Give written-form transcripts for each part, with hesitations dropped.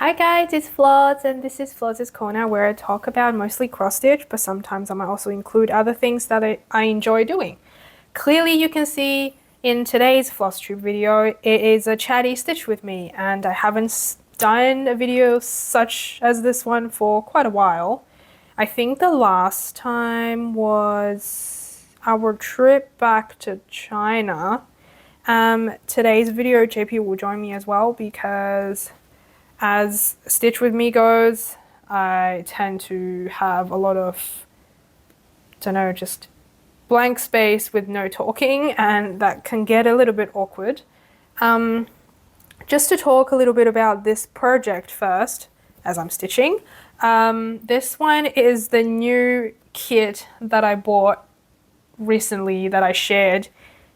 Hi guys, it's 𝕤𝕙𝕗 and this is 𝕤𝕙𝕗's Corner where I talk about mostly cross stitch, but sometimes I might also include other things that I enjoy doing. Clearly you can see in today's floss tube video, it is a chatty stitch with me, and I haven't done a video such as this one for quite a while. I think the last time was our trip back to China. Today's video JP will join me as well because as Stitch With Me goes, I tend to have a lot of, don't know, just blank space with no talking, and that can get a little bit awkward. Just to talk a little bit about this project first, as I'm stitching. This one is the new kit that I bought recently that I shared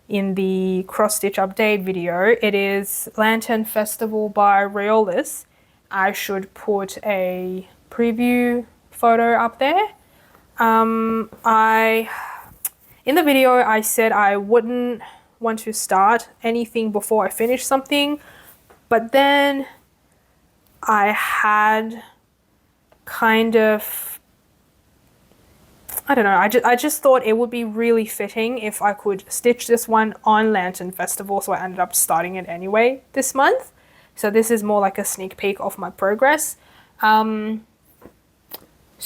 in the cross stitch update video. It is Lantern Festival by Riolis. I should put a preview photo up there. In the video I said I wouldn't want to start anything before I finish something, but then I had kind of, I don't know, I just thought it would be really fitting if I could stitch this one on Lantern Festival, so I ended up starting it anyway this month. So this is more like a sneak peek of my progress. So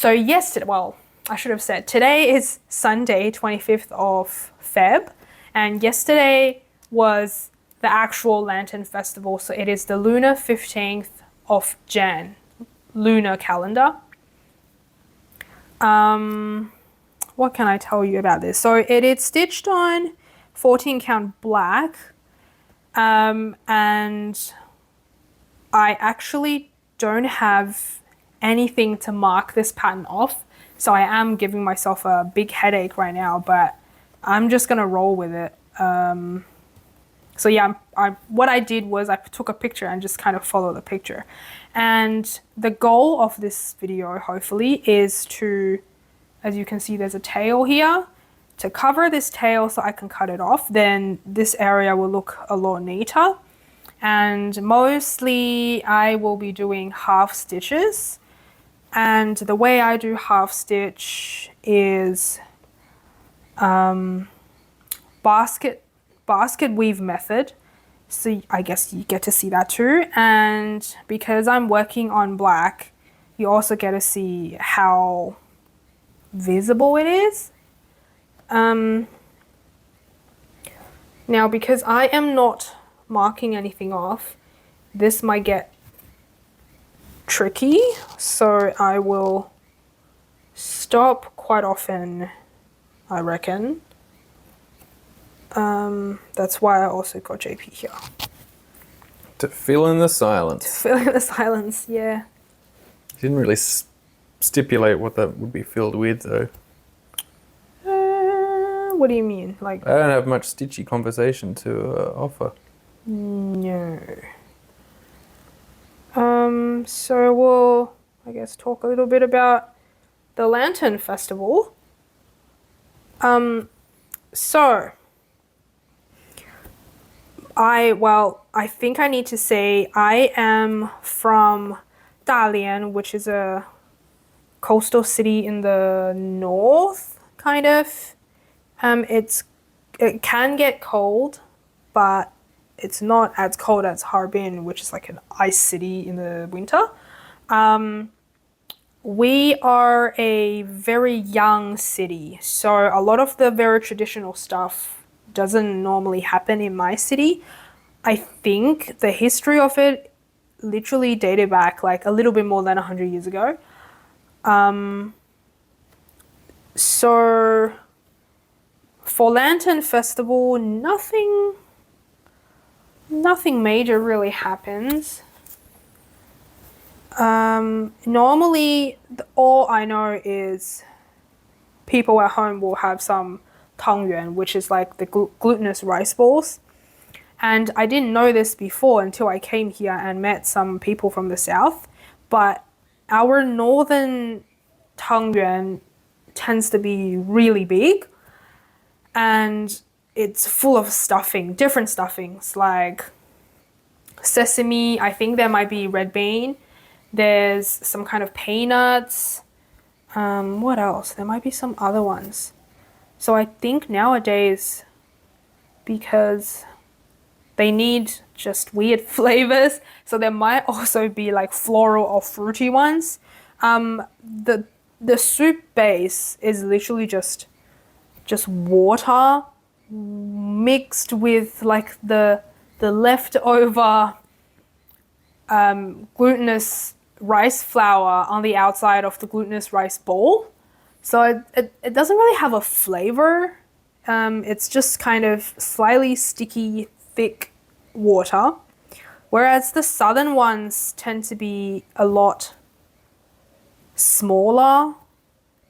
yesterday, well, I should have said, today is Sunday, 25th of Feb, and yesterday was the actual Lantern Festival, so it is the lunar 15th of Jan, lunar calendar. What can I tell you about this? So it is stitched on 14 count black, and I actually don't have anything to mark this pattern off, so I am giving myself a big headache right now, but I'm just gonna roll with it. So yeah, what I did was I took a picture and just kind of follow the picture. And the goal of this video, hopefully, is to, as you can see, there's a tail here. To cover this tail so I can cut it off, then this area will look a lot neater. And mostly I will be doing half stitches. And the way I do half stitch is Basketweave method. So I guess you get to see that too. And because I'm working on black, you also get to see how visible it is. Now, because I am not marking anything off, this might get tricky, so I will stop quite often, I reckon. That's why I also got JP here. To fill in the silence. To fill in the silence, yeah. You didn't really stipulate what that would be filled with, though. What do you mean? Like, I don't have much stitchy conversation to offer. No. So we'll, I guess, talk a little bit about the Lantern Festival. So I think I need to say I am from Dalian, which is a coastal city in the north, kind of. It can get cold, but it's not as cold as Harbin, which is like an ice city in the winter. We are a very young city, so a lot of the very traditional stuff doesn't normally happen in my city. I think the history of it literally dated back like a little bit more than 100 years ago. So for Lantern Festival, nothing major really happens. Normally, all I know is people at home will have some ℤ𝕤𝕤, which is like the glutinous rice balls. And I didn't know this before until I came here and met some people from the south. But our northern ℤ𝕤𝕤 tends to be really big. And it's full of stuffing, different stuffings like sesame, I think there might be red bean, There's some kind of peanuts. What else? There might be some other ones. So I think nowadays, because they need just weird flavors, so there might also be like floral or fruity ones. The soup base is literally just water mixed with like the leftover glutinous rice flour on the outside of the glutinous rice ball. So it doesn't really have a flavor. It's just kind of slightly sticky, thick water. Whereas the southern ones tend to be a lot smaller.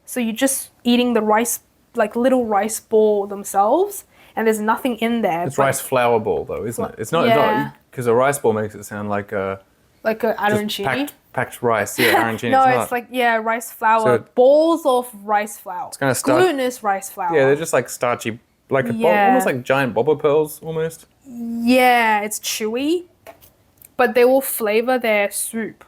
So you're just eating the rice, like little rice ball themselves, and there's nothing in there. It's rice flour ball though, isn't it? It's not, Yeah. because a rice ball makes it sound like a arancini. packed rice. Yeah, arancini. No, it's it's not. like, yeah, rice flour. So balls of rice flour. It's kinda glutinous rice flour. Yeah, they're just like starchy, like Yeah. almost like giant bobber pearls, almost. Yeah, it's chewy, but they will flavor their soup.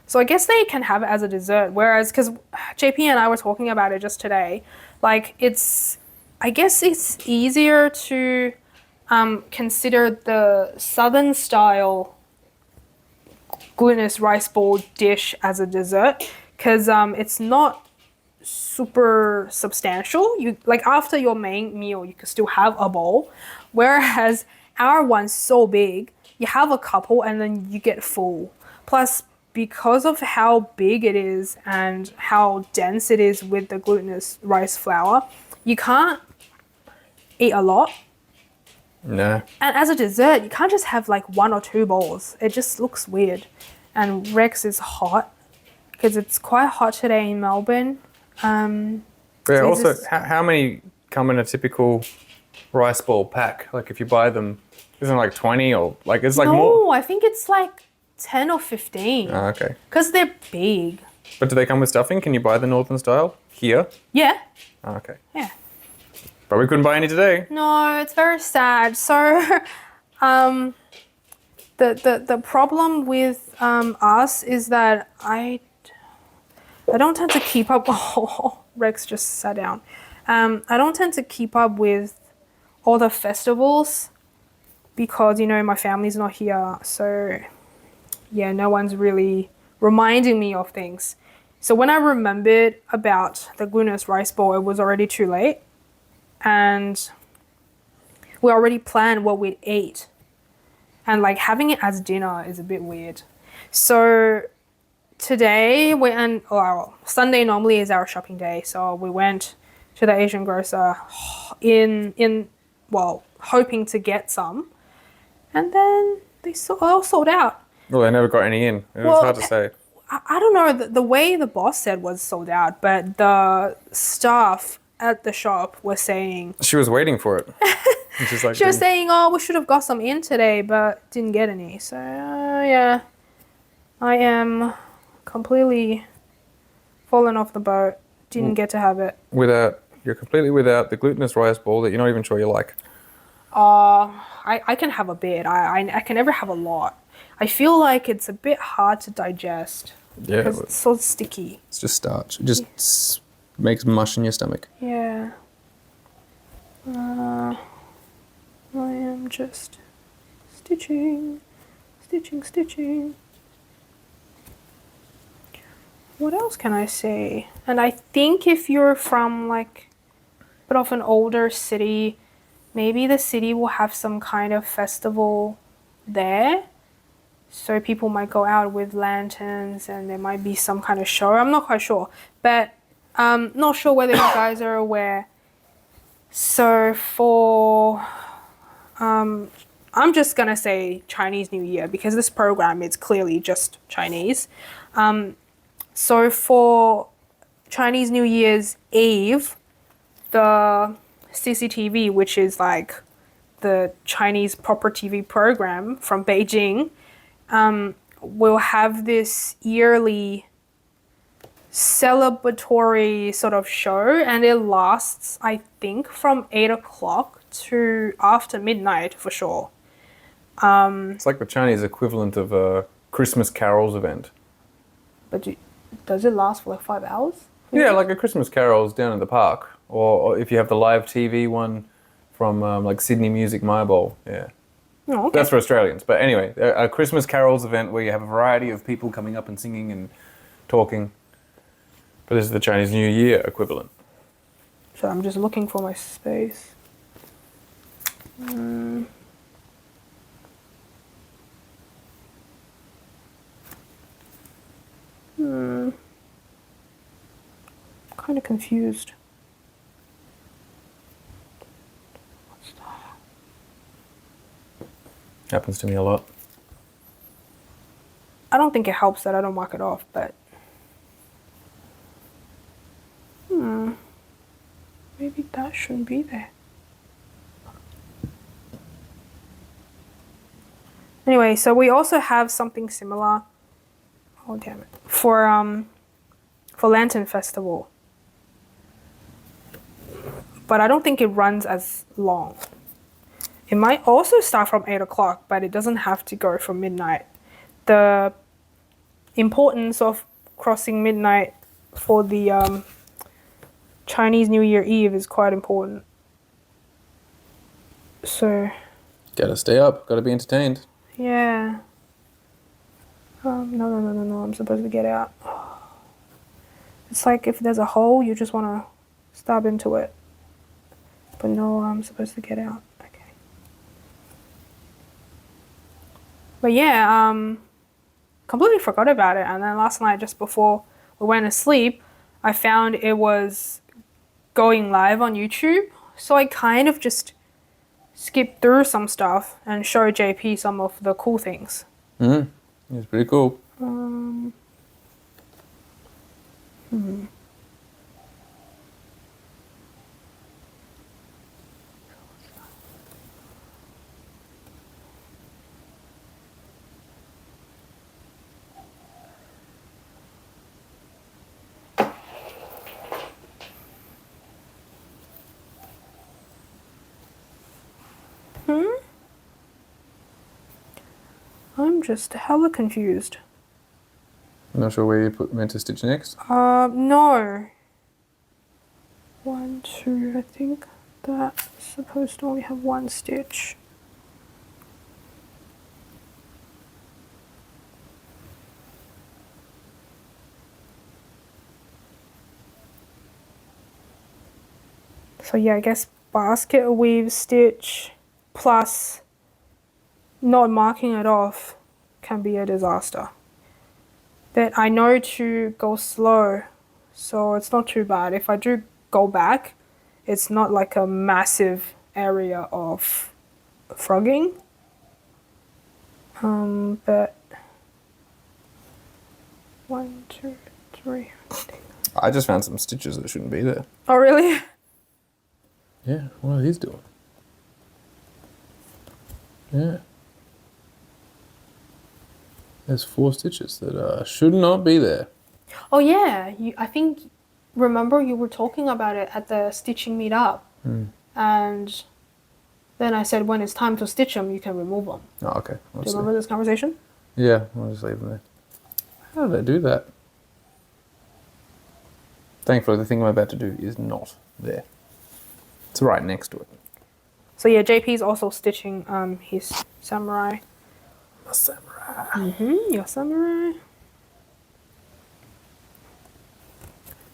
So I guess they can have it as a dessert. Whereas, because JP and I were talking about it just today, like I guess it's easier to consider the southern style glutinous rice ball dish as a dessert, because it's not super substantial. You like after your main meal, you can still have a bowl, whereas our one's so big, you have a couple and then you get full. Plus, because of how big it is and how dense it is with the glutinous rice flour, you can't eat a lot. No. And as a dessert, you can't just have like 1 or 2 bowls. It just looks weird. And Rex is hot because it's quite hot today in Melbourne. Yeah. So Also, how many come in a typical rice ball pack? Like if you buy them, isn't it like 20 or like it's like more? No, I think it's like 10 or 15. Oh, okay. Because they're big. But do they come with stuffing? Can you buy the northern style here? Yeah. Oh, okay. Yeah. But we couldn't buy any today. No, it's very sad. So, the problem with us is that I don't tend to keep up. Oh, Rex just sat down. I don't tend to keep up with all the festivals because my family's not here. So, yeah, no one's really reminding me of things. So when I remembered about the glutinous rice ball, it was already too late. And we already planned what we'd eat. And like having it as dinner is a bit weird. So today Sunday normally is our shopping day. So we went to the Asian grocer hoping to get some. And then they all sold out. Well, they never got any in. It was hard to say. I don't know. The way the boss said was sold out, but the staff at the shop was saying... She was waiting for it. She's like, she was saying, we should have got some in today, but didn't get any. So, yeah. I am completely fallen off the boat. Didn't get to have it. You're completely without the glutinous rice ball that you're not even sure you like. I can have a bit. I can never have a lot. I feel like it's a bit hard to digest. Yeah. Because it's so sticky. It's just starch. It just makes mush in your stomach. Yeah. I am just stitching. What else can I say? And I think if you're from like a bit of an older city, maybe the city will have some kind of festival there. So people might go out with lanterns and there might be some kind of show. I'm not quite sure. But not sure whether you guys are aware. So for... I'm just going to say Chinese New Year because this program is clearly just Chinese. So for Chinese New Year's Eve, the CCTV, which is like the Chinese proper TV program from Beijing, will have this yearly celebratory sort of show, and it lasts, I think, from 8 o'clock to after midnight for sure. It's like the Chinese equivalent of a Christmas carols event. But does it last for like 5 hours? Yeah, like a Christmas Carol's down in the park, or if you have the live TV one from like Sydney Music My Bowl. Yeah. Oh, okay. That's for Australians. But anyway, a Christmas carols event where you have a variety of people coming up and singing and talking. But this is the Chinese New Year equivalent. So I'm just looking for my space. Kind of confused. What's that? Happens to me a lot. I don't think it helps that I don't mark it off, but maybe that shouldn't be there. Anyway, so we also have something similar. Oh damn it! For Lantern Festival, but I don't think it runs as long. It might also start from 8 o'clock, but it doesn't have to go from midnight. The importance of crossing midnight for the Chinese New Year Eve is quite important. So. Gotta stay up. Gotta be entertained. Yeah. No. I'm supposed to get out. It's like if there's a hole, you just want to stab into it. But no, I'm supposed to get out. Okay. But yeah, completely forgot about it. And then last night, just before we went to sleep, I found it was going live on YouTube. So I kind of just skipped through some stuff and showed JP some of the cool things. It's pretty cool. I'm just hella confused. I'm not sure where you meant to stitch next. No. 1, 2, I think that's supposed to only have 1 stitch. So yeah, I guess Basketweave stitch plus not marking it off can be a disaster. But I know to go slow, so it's not too bad. If I do go back, it's not like a massive area of frogging. But 1, 2, 3. I just found some stitches that shouldn't be there. Oh really? Yeah, what are these doing? Yeah. There's 4 stitches that should not be there. Oh yeah, I think, remember you were talking about it at the stitching meetup. And then I said when it's time to stitch them, you can remove them. Oh, okay. Do you remember this conversation? Yeah, I'll just leave them there. How do they do that? Thankfully, the thing I'm about to do is not there. It's right next to it. So yeah, JP's also stitching his samurai. A samurai. Your samurai.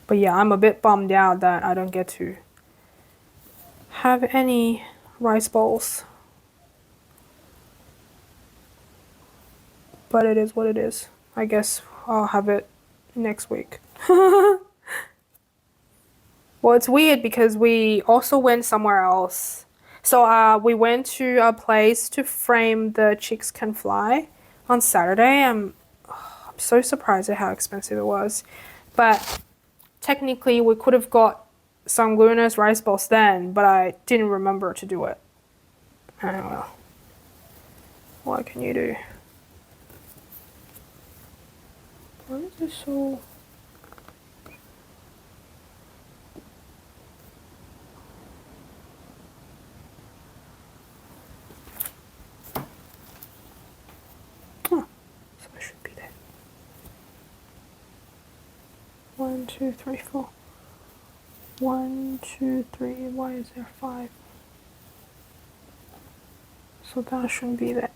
But yeah, I'm a bit bummed out that I don't get to have any rice bowls. But it is what it is. I guess I'll have it next week. Well, it's weird because we also went somewhere else. So we went to a place to frame the Chicks Can Fly on Saturday. I'm so surprised at how expensive it was. But technically we could have got some glutinous rice balls then, but I didn't remember to do it. Oh well. What can you do? Why is this so... Oh, so it should be there. 1, 2, 3, 4. 1, 2, 3. Why is there 5? So that shouldn't be there.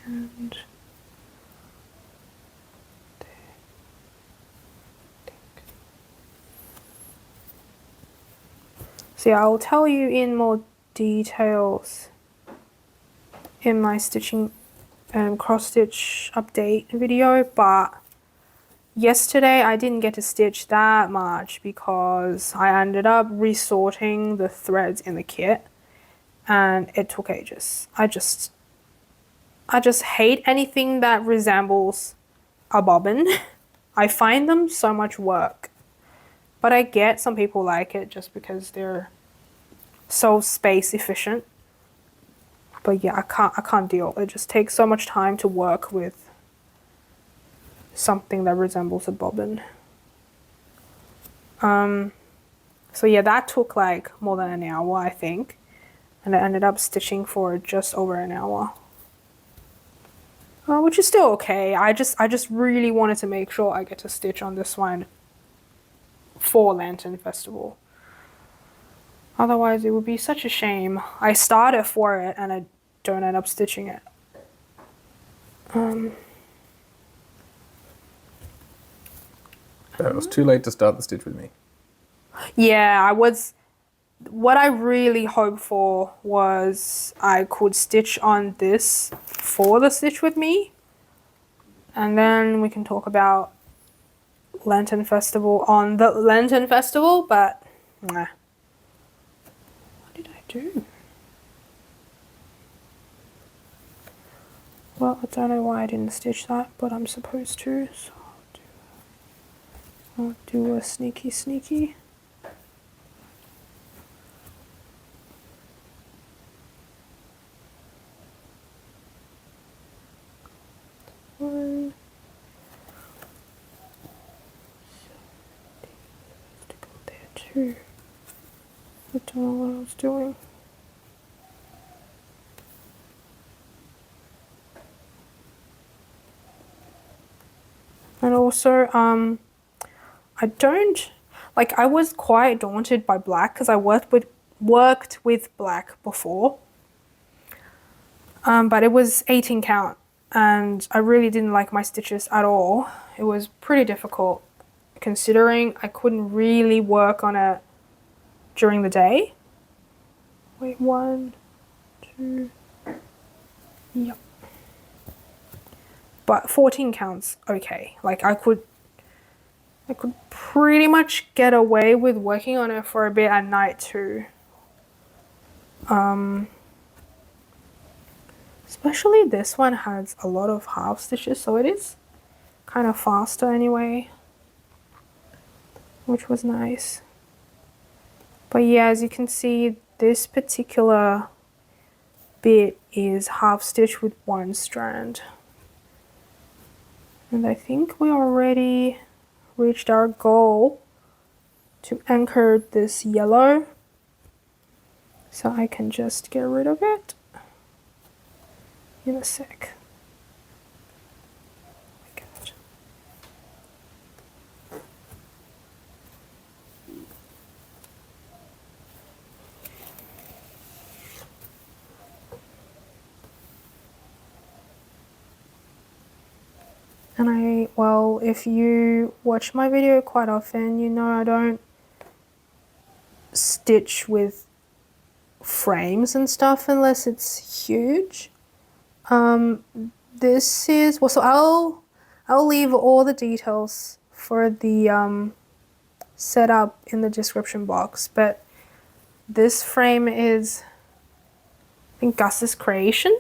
And so yeah, I'll tell you in more details in my stitching and cross stitch update video, but yesterday I didn't get to stitch that much because I ended up resorting the threads in the kit and it took ages. I just hate anything that resembles a bobbin. I find them so much work, but I get some people like it just because they're so space efficient. But yeah, I can't deal. It just takes so much time to work with something that resembles a bobbin. So yeah, that took like more than an hour, I think, and I ended up stitching for just over an hour, which is still okay. I just really wanted to make sure I get to stitch on this one for Lantern Festival. Otherwise, it would be such a shame. I started for it and I don't end up stitching it. It was too late to start the stitch with me. Yeah, I was. What I really hoped for was I could stitch on this for the stitch with me. And then we can talk about Lantern Festival on the Lantern Festival, but nah. What did I do? Well, I don't know why I didn't stitch that, but I'm supposed to, so I'll do a sneaky. One. To go there too. I don't know what I was doing. And also, I don't, like, I was quite daunted by black because I worked with black before. But it was 18 count and I really didn't like my stitches at all. It was pretty difficult considering I couldn't really work on it during the day. Wait, 1, 2, yep. But 14 counts okay. Like I could pretty much get away with working on it for a bit at night too. Especially this one has a lot of half stitches, so it is kind of faster anyway, which was nice. But yeah, as you can see, this particular bit is half stitch with 1 strand. And I think we already reached our goal to anchor this yellow. So I can just get rid of it in a sec. And well, if you watch my video quite often, you know I don't stitch with frames and stuff unless it's huge. This is, well, so I'll leave all the details for the setup in the description box, but this frame is, I think, Gus's creation.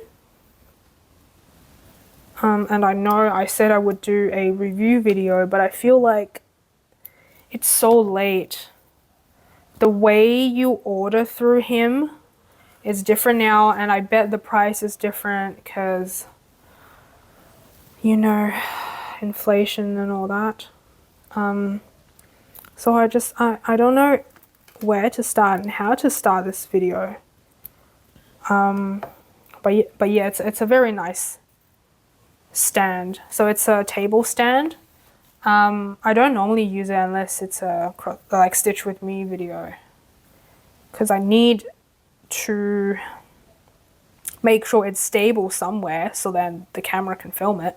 And I know I said I would do a review video, but I feel like it's so late. The way you order through him is different now, and I bet the price is different because, you know, inflation and all that. So I don't know where to start and how to start this video. But yeah, it's a very nice stand. So it's a table stand. I don't normally use it unless it's a like Stitch With Me video, because I need to make sure it's stable somewhere so then the camera can film it.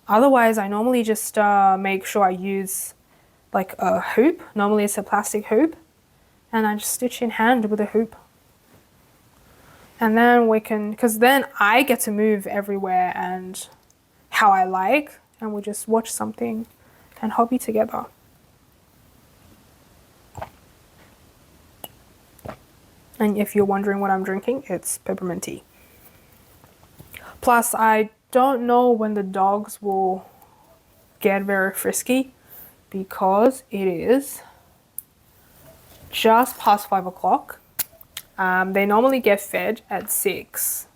Otherwise, I normally just make sure I use like a hoop. Normally it's a plastic hoop, and I just stitch in hand with a hoop. And then we can, because then I get to move everywhere and how I like, and we just watch something and hobby together. And if you're wondering what I'm drinking, it's peppermint tea. Plus, I don't know when the dogs will get very frisky, because it is just past 5 o'clock. They normally get fed at 6,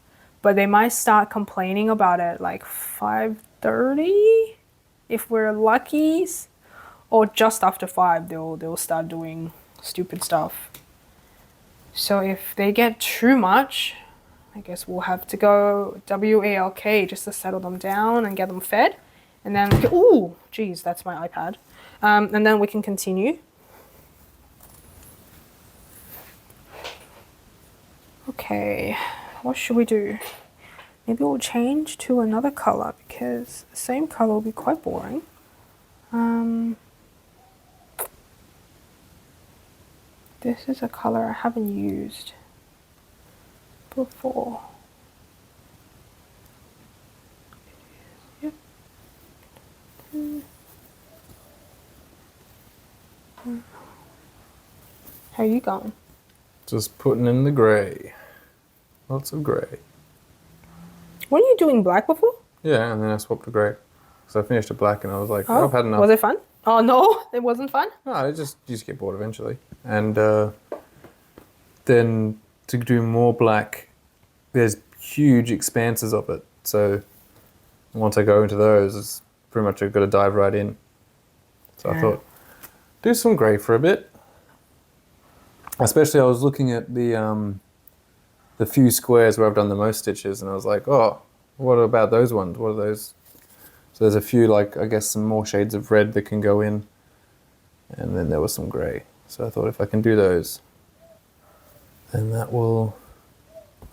but they might start complaining about it like 5:30 if we're lucky, or just after 5 they'll start doing stupid stuff. So if they get too much, I guess we'll have to go WALK just to settle them down and get them fed, and then ooh, geez, that's my iPad. And then we can continue. Okay, what should we do? Maybe we'll change to another color, because the same color will be quite boring. This is a color I haven't used before. Yep. How are you going? Just putting in the gray. Lots of gray. Weren't you doing black before? Yeah, and then I swapped to gray. So I finished it black and I was like, oh, I've had enough. Was it fun? Oh no, it wasn't fun? No, you just get bored eventually. And then to do more black, there's huge expanses of it. So once I go into those, it's pretty much I've got to dive right in. So I thought, do some gray for a bit. Especially I was looking at the few squares where I've done the most stitches, and I was like, oh, what about those ones? What are those? So there's a few, like, I guess some more shades of red that can go in. And then there was some gray. So I thought if I can do those, then that will,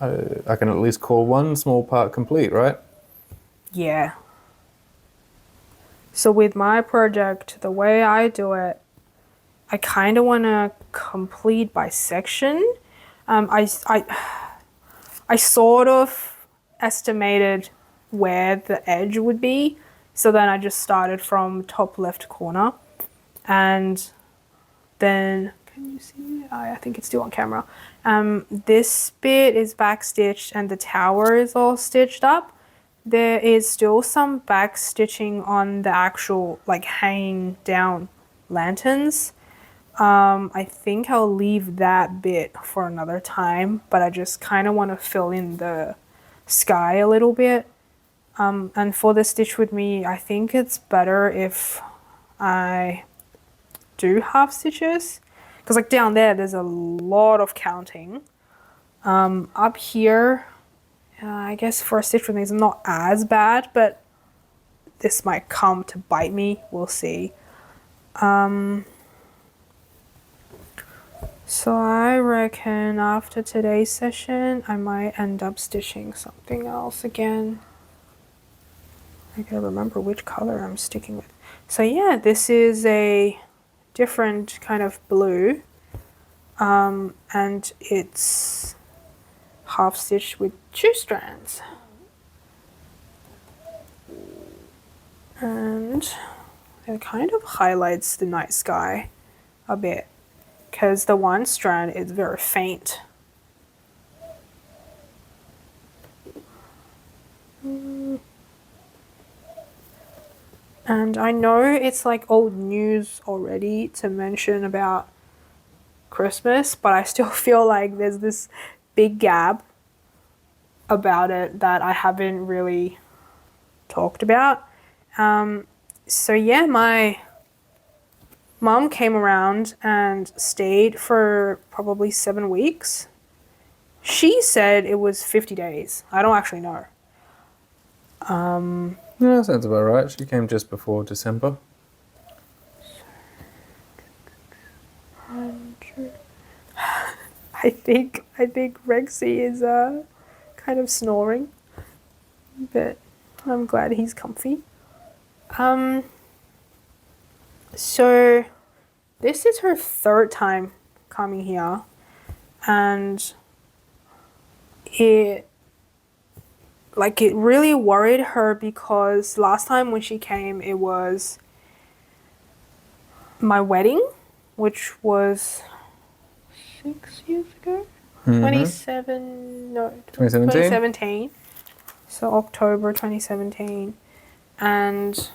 I can at least call one small part complete, right? Yeah. So with my project, the way I do it, I kind of want to complete by section. I sort of estimated where the edge would be. So then I just started from top left corner, and then, can you see it? I think it's still on camera. This bit is back stitched and the tower is all stitched up. There is still some back stitching on the actual like hanging down lanterns. I think I'll leave that bit for another time, but I just kind of want to fill in the sky a little bit. And for the Stitch With Me, I think it's better if I do half stitches, because like down there's a lot of counting. Up here, I guess for a Stitch With Me it's not as bad, but this might come to bite me, we'll see. So I reckon after today's session, I might end up stitching something else again. I gotta remember which color I'm sticking with. So yeah, this is a different kind of blue. And it's half stitched with 2 strands. And it kind of highlights the night sky a bit, because the one strand is very faint. And I know it's like old news already to mention about Christmas, but I still feel like there's this big gap about it that I haven't really talked about. So yeah, my Mom came around and stayed for probably 7 weeks. She said it was 50 days. I don't actually know. Yeah, that sounds about right. She came just before December. I think Rexy is kind of snoring, but I'm glad he's comfy. So this is her 3rd time coming here, and it really worried her because last time when she came, it was my wedding, which was 6 years ago. 2017. So October 2017. And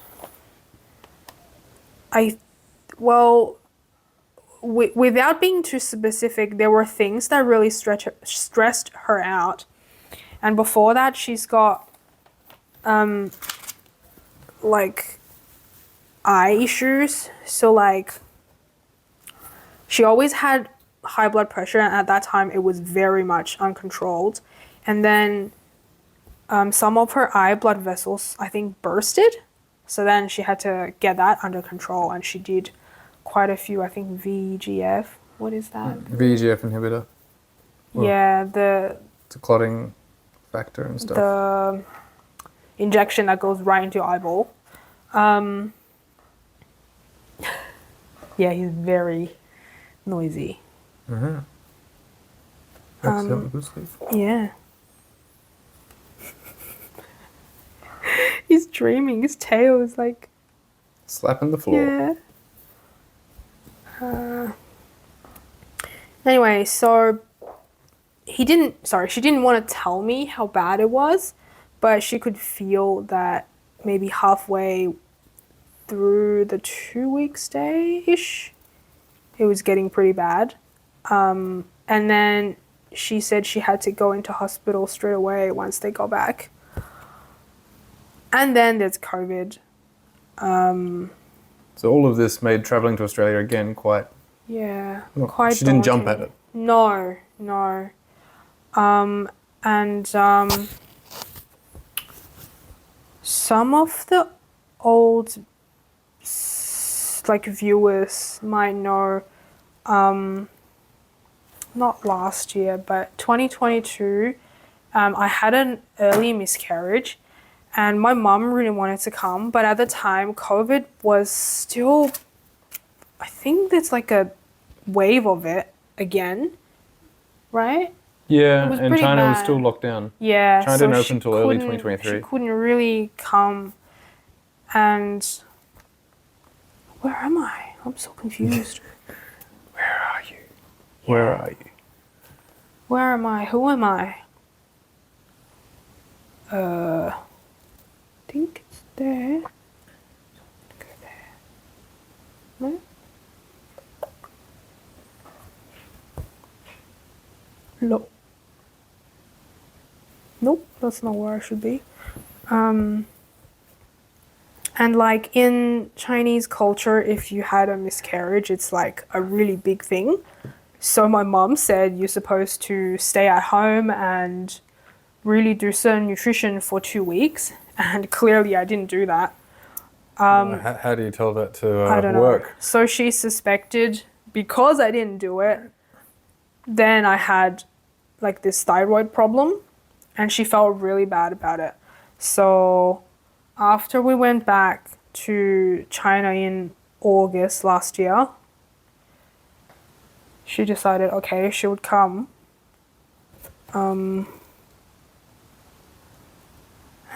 without being too specific, there were things that really stressed her out. And before that, she's got like eye issues. So like she always had high blood pressure, and at that time it was very much uncontrolled. And then some of her eye blood vessels, I think, bursted. So then she had to get that under control, and she did quite a few, I think, VEGF. What is that? VEGF inhibitor. Yeah, It's a clotting factor and stuff. The injection that goes right into your eyeball. Yeah, he's very noisy. Uh-huh. Have a good sleep. Yeah. He's dreaming. His tail is like slapping the floor. Yeah. Anyway, so she didn't want to tell me how bad it was, but she could feel that maybe halfway through the 2-week stay-ish, it was getting pretty bad. And then she said she had to go into hospital straight away once they got back. And then there's COVID. So all of this made travelling to Australia again quite... Yeah, Well, quite she didn't jump daunting. at it. No. Some of the old viewers might know, not last year, but 2022, I had an early miscarriage, and my mum really wanted to come, but at the time COVID was still, I think there's like a wave of it again, right? Yeah, was and pretty China was bad. still locked down. Yeah. China so didn't she open until early couldn't- 2023. She couldn't really come. And where am I? I'm so confused. Where are you? Where are you? Where am I? Who am I? I think it's there. Go there. No? Nope, that's not where I should be. And like in Chinese culture, if you had a miscarriage, it's like a really big thing. So my mom said you're supposed to stay at home and really do certain nutrition for 2 weeks. And clearly I didn't do that. How do you tell that to I don't work? know. So she suspected because I didn't do it, then I had like this thyroid problem, and she felt really bad about it. So after we went back to China in August last year, she decided, okay, she would come.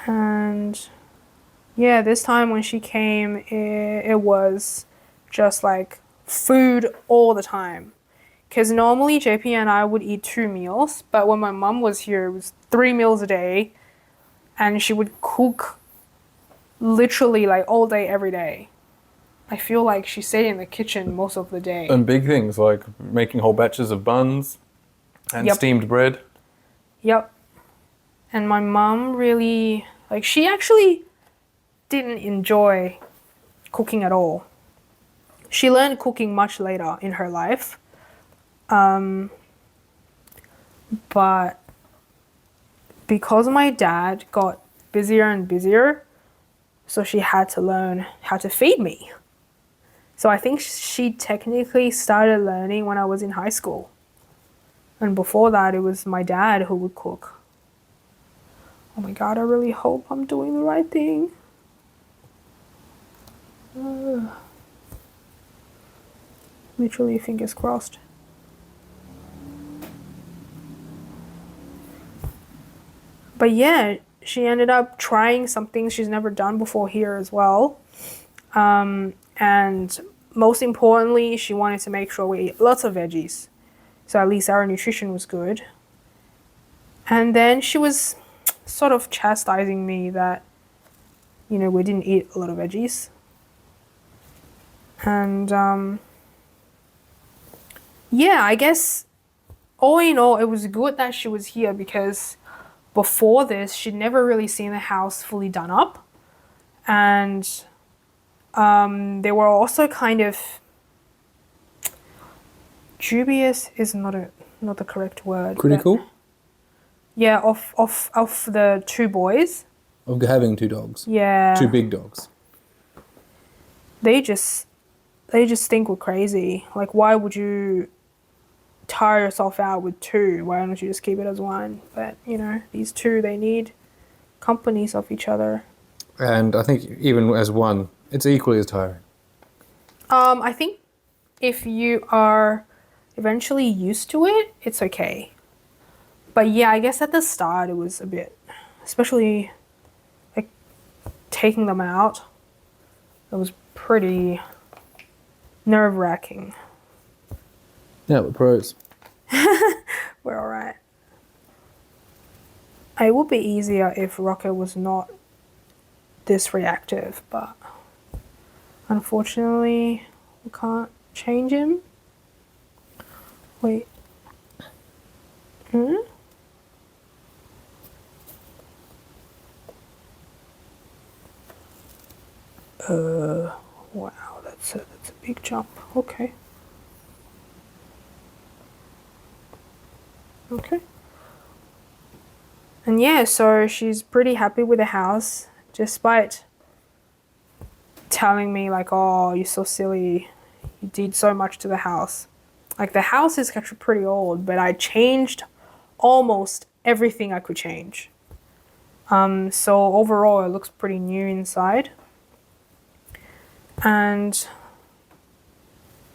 And yeah, this time when she came, it was just like food all the time. Because normally JP and I would eat 2 meals, but when my mum was here, it was 3 meals a day, and she would cook literally like all day, every day. I feel like she stayed in the kitchen most of the day. And big things like making whole batches of buns and steamed bread. Yep. And my mum really, like, she actually didn't enjoy cooking at all. She learned cooking much later in her life. But because my dad got busier and busier, so she had to learn how to feed me. So I think she technically started learning when I was in high school. And before that, it was my dad who would cook. Oh my God, I really hope I'm doing the right thing. Literally fingers crossed. But yeah, she ended up trying something she's never done before here as well. And most importantly, she wanted to make sure we ate lots of veggies. So at least our nutrition was good. And then she was sort of chastising me that, you know, we didn't eat a lot of veggies. And yeah, I guess all in all, it was good that she was here because before this, she'd never really seen the house fully done up. And they were also kind of dubious is not the correct word. Critical? Yeah, of the two boys. Of having two dogs. Yeah. Two big dogs. They just think we're crazy. Like, why would you tire yourself out with two? Why don't you just keep it as one? But, you know, these two, they need companies of each other. And I think even as one, it's equally as tiring. I think if you are eventually used to it, it's okay. But yeah, I guess at the start it was a bit, especially like taking them out, it was pretty nerve-wracking. Yeah, we're pros. We're alright. It would be easier if Rocket was not this reactive, but unfortunately we can't change him. Wait. Wow, that's a big jump. Okay. Okay. And yeah, so she's pretty happy with the house, despite telling me like, oh, you're so silly, you did so much to the house. Like, the house is actually pretty old, but I changed almost everything I could change. So overall it looks pretty new inside. And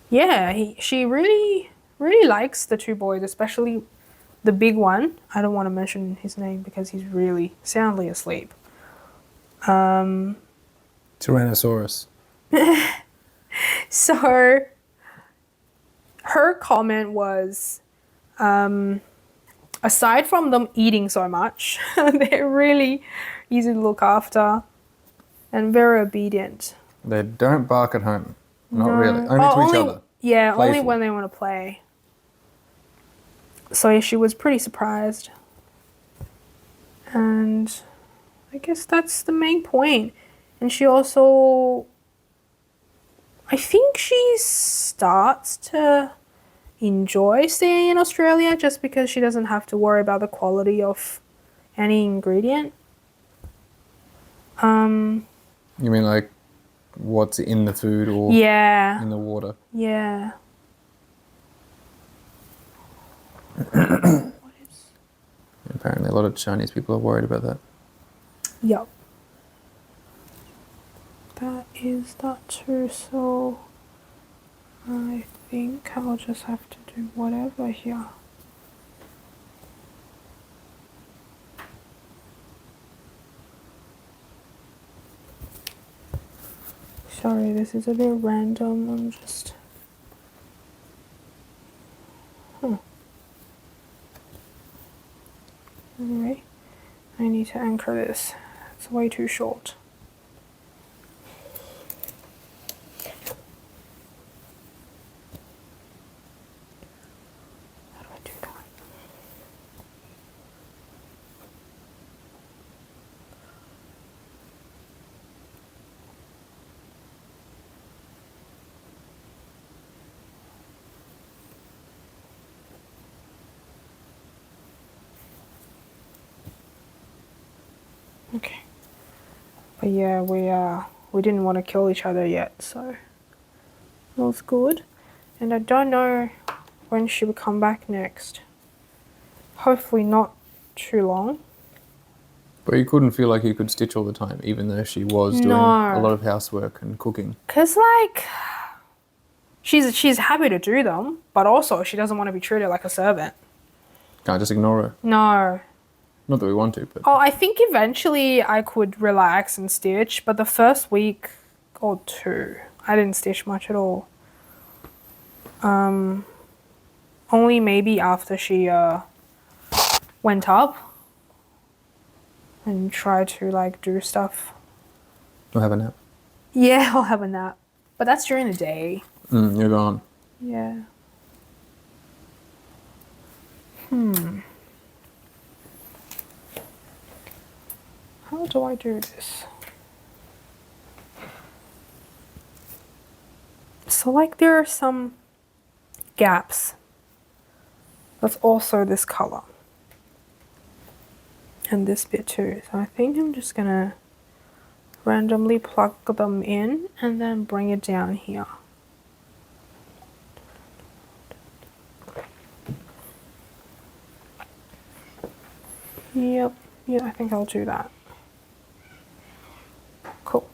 yeah, she really likes the two boys, especially the big one. I don't want to mention his name because he's really soundly asleep. Tyrannosaurus. So her comment was, aside from them eating so much, they're really easy to look after and very obedient. They don't bark at home. Not really. Only to each other. Yeah, Playful. only when they want to play. So she was pretty surprised. And I guess that's the main point. And she also, I think she starts to enjoy staying in Australia just because she doesn't have to worry about the quality of any ingredient. You mean like what's in the food or Yeah. in the water? Yeah. Apparently a lot of Chinese people are worried about that. Yup. That is that too, so I think I'll just have to do whatever here. Sorry, this is a bit random. I'm just... Anyway, I need to anchor this. It's way too short. How do I do that? Okay. But yeah, we didn't want to kill each other yet, so that was good. And I don't know when she will come back next. Hopefully not too long. But you couldn't feel like you could stitch all the time, even though she was doing a lot of housework and cooking. Cause like, she's happy to do them, but also she doesn't want to be treated like a servant. Can't just ignore her. No. Not that we want to, but... Oh, I think eventually I could relax and stitch, but the first week or two, I didn't stitch much at all. Only maybe after she went up and tried to like do stuff. I'll have a nap. Yeah, I'll have a nap. But that's during the day. You're gone. Yeah. How do I do this? So like there are some gaps. That's also this color. And this bit too. So I think I'm just gonna randomly plug them in and then bring it down here. Yep, yeah, I think I'll do that. Cool.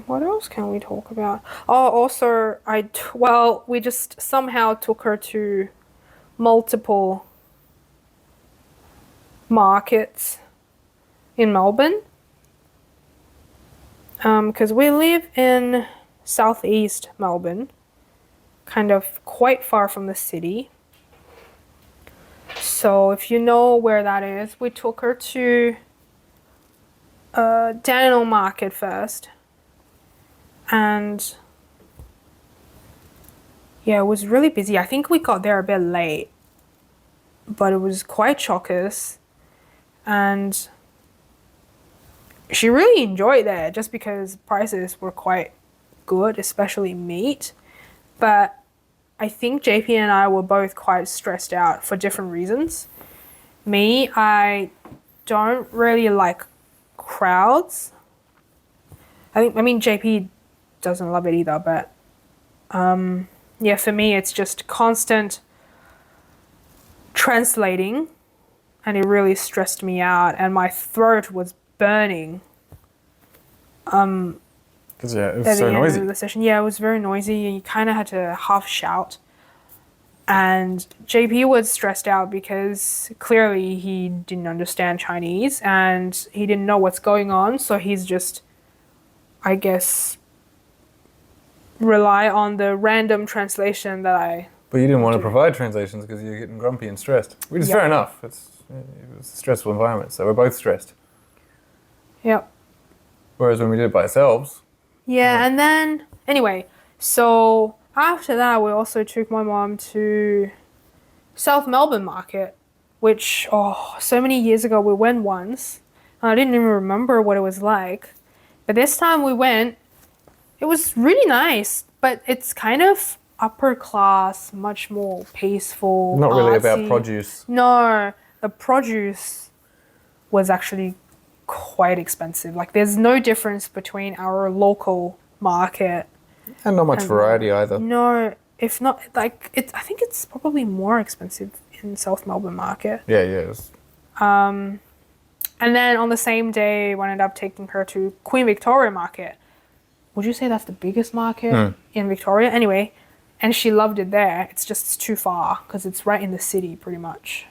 What else can we talk about? Oh, also, we just somehow took her to multiple markets in Melbourne. Because we live in southeast Melbourne, kind of quite far from the city. So if you know where that is, we took her to Dandenong Market first. And yeah, it was really busy. I think we got there a bit late, but it was quite chockers. And she really enjoyed it just because prices were quite good, especially meat. But I think JP and I were both quite stressed out for different reasons. Me, I don't really like crowds. I mean JP doesn't love it either, but yeah, for me it's just constant translating, and it really stressed me out, and my throat was burning. Because yeah, it was so noisy. End of the session. Yeah, it was very noisy, and you kind of had to half shout. And JP was stressed out because clearly he didn't understand Chinese and he didn't know what's going on, so he's just, I guess, rely on the random translation that I... But you didn't want to provide translations because you're getting grumpy and stressed, which is fair enough. It was a stressful environment, so we're both stressed. Yep. Whereas when we did it by ourselves... Yeah, and then, anyway, so after that we also took my mom to South Melbourne Market, which, so many years ago we went once, and I didn't even remember what it was like. But this time we went, it was really nice, but it's kind of upper class, much more peaceful, Not really artsy. about produce. No, the produce was actually quite expensive. Like there's no difference between our local market. And not much variety either. No, if not, like I think it's probably more expensive in South Melbourne Market. Yeah, it was. And then on the same day, we ended up taking her to Queen Victoria Market. Would you say that's the biggest market in Victoria? Anyway, and she loved it there. It's just too far because it's right in the city pretty much.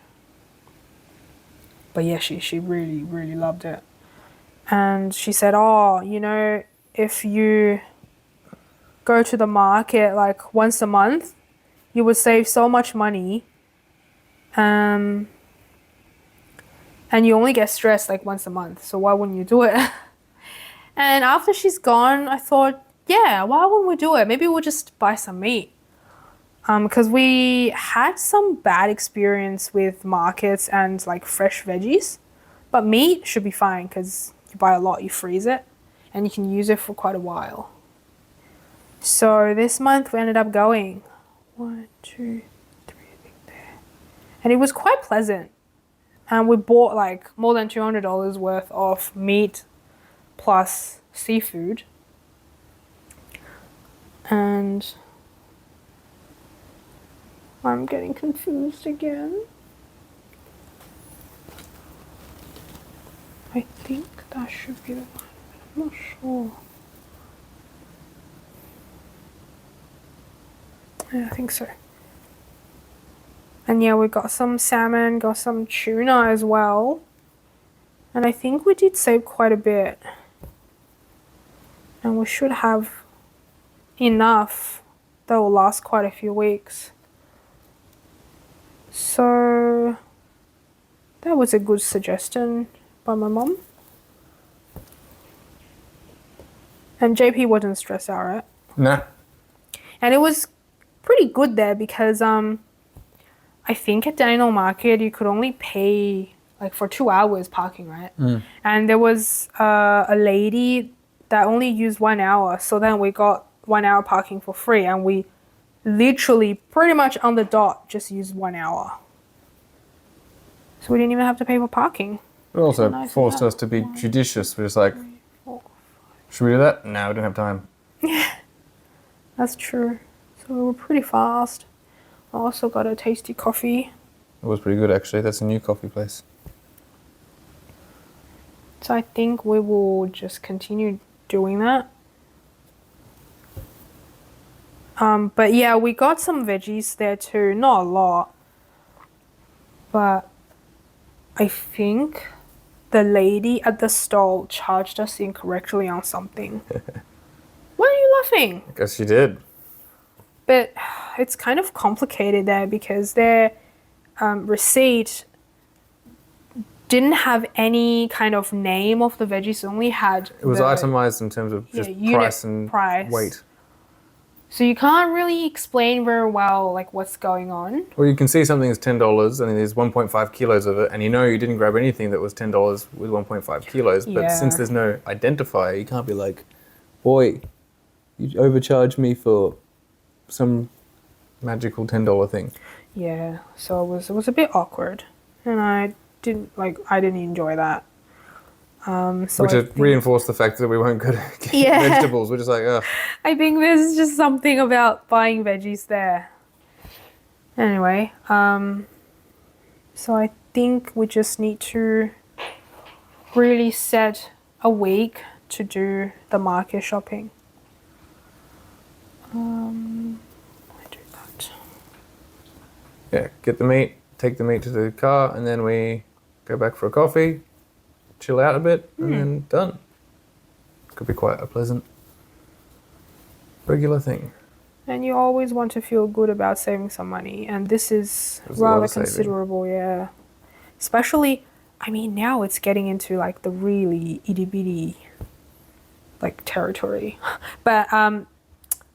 But yeah, she really, really loved it. And she said, if you go to the market like once a month, you would save so much money. And you only get stressed like once a month, so why wouldn't you do it? And after she's gone, I thought, yeah, why wouldn't we do it? Maybe we'll just buy some meat. Because we had some bad experience with markets and like fresh veggies, but meat should be fine because you buy a lot, you freeze it. and you can use it for quite a while. So this month we ended up going 1, 2, 3, I think there, and it was quite pleasant. And we bought like more than $200 worth of meat plus seafood. And I'm getting confused again. I think that should be the one, but I'm not sure. Yeah, I think so. And yeah, we got some salmon, got some tuna as well. And I think we did save quite a bit. And we should have enough that will last quite a few weeks. So that was a good suggestion by my mom. And JP wasn't stressed out, right? Nah. And it was pretty good there because I think at Daniel Market you could only pay like for 2 hours parking, right? And there was a lady that only used 1 hour, so then we got 1 hour parking for free, and we literally pretty much on the dot just used 1 hour. So we didn't even have to pay for parking. It also nice forced us to be judicious. We're just like, should we do that? No, we don't have time. That's true. So we were pretty fast. I also got a tasty coffee. It was pretty good actually. That's a new coffee place. So I think we will just continue doing that. But yeah, we got some veggies there too. Not a lot. But I think the lady at the stall charged us incorrectly on something. Why are you laughing? I guess she did. But it's kind of complicated there because their receipt didn't have any kind of name of the veggies. It only had It was itemized in terms of just price and weight. So you can't really explain very well like what's going on. Well, you can see something is $10 and there's 1.5 kilos of it, and you know you didn't grab anything that was $10 with 1.5 kilos. But since there's no identifier, you can't be like, boy, you overcharged me for some magical $10 thing. Yeah, so it was a bit awkward, and I didn't enjoy that. So which reinforced the fact that we won't go to get vegetables. We're just like, ugh. I think there's just something about buying veggies there. Anyway, so I think we just need to really set a week to do the market shopping. I do that. Yeah, get the meat, take the meat to the car, and then we go back for a coffee, chill out a bit, and then done. Could be quite a pleasant, regular thing. And you always want to feel good about saving some money, and this is rather considerable, yeah. Especially, I mean, now it's getting into like the really itty bitty like territory. But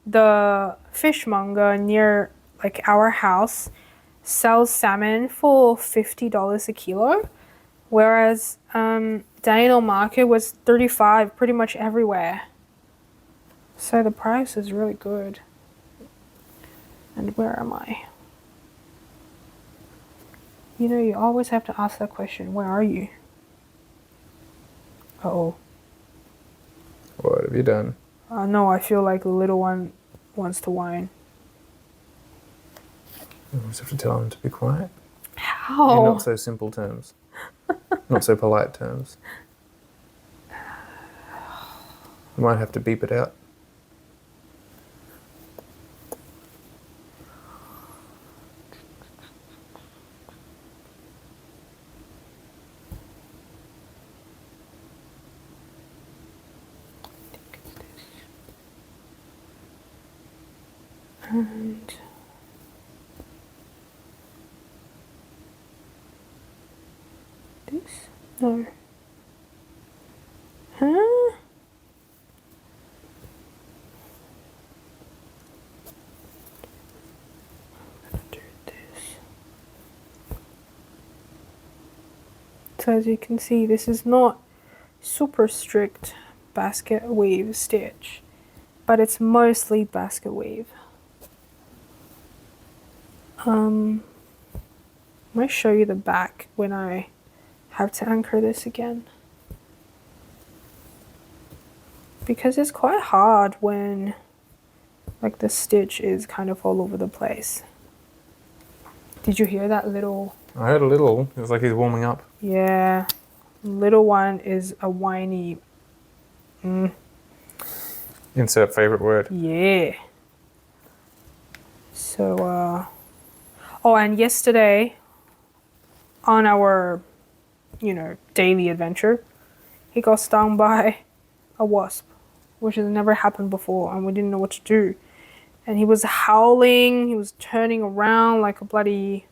the fishmonger near like our house sells salmon for $50 a kilo, whereas Daniel Market was $35 pretty much everywhere. So the price is really good. And where am I? You know, you always have to ask that question, where are you? Uh-oh. What have you done? No, I feel like the little one wants to whine. You just have to tell him to be quiet. How? In not so simple terms. Not so polite terms. You might have to beep it out. And this? No. Huh? I'm gonna do this. So as you can see, this is not super strict, Basketweave stitch, but it's mostly Basketweave. I might show you the back when I have to anchor this again, because it's quite hard when like the stitch is kind of all over the place. Did you hear that little? I heard a little. It was like he's warming up. Yeah, little one is a whiny. Insert favorite word. Yeah. So, oh, and yesterday on our, daily adventure, he got stung by a wasp, which has never happened before, and we didn't know what to do. And he was howling, he was turning around like a bloody...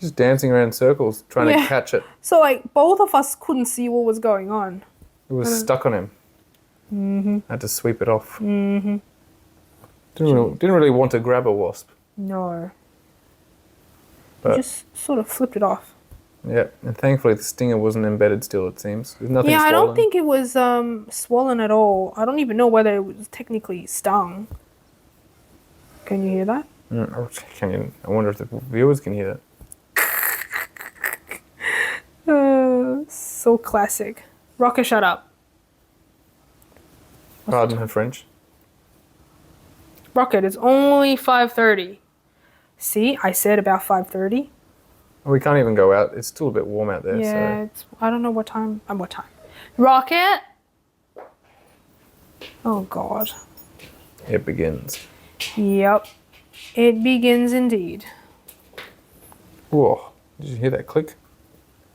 Just dancing around in circles, trying to catch it. So, like, both of us couldn't see what was going on. It was stuck on him. Had to sweep it off. Didn't really want to grab a wasp. No. But He just sort of flipped it off. yeah, and thankfully the stinger wasn't embedded still, it seems. There's nothing swollen. I don't think it was swollen at all. I don't even know whether it was technically stung. Can you hear that? I wonder if the viewers can hear that. So classic. Rocket, shut up. Pardon her French. Rocket, it's only 5:30. See, I said about 5:30. We can't even go out. It's still a bit warm out there. Yeah, I don't know what time. What time? Rocket! Oh, God. It begins. Yep. It begins indeed. Whoa. Did you hear that click?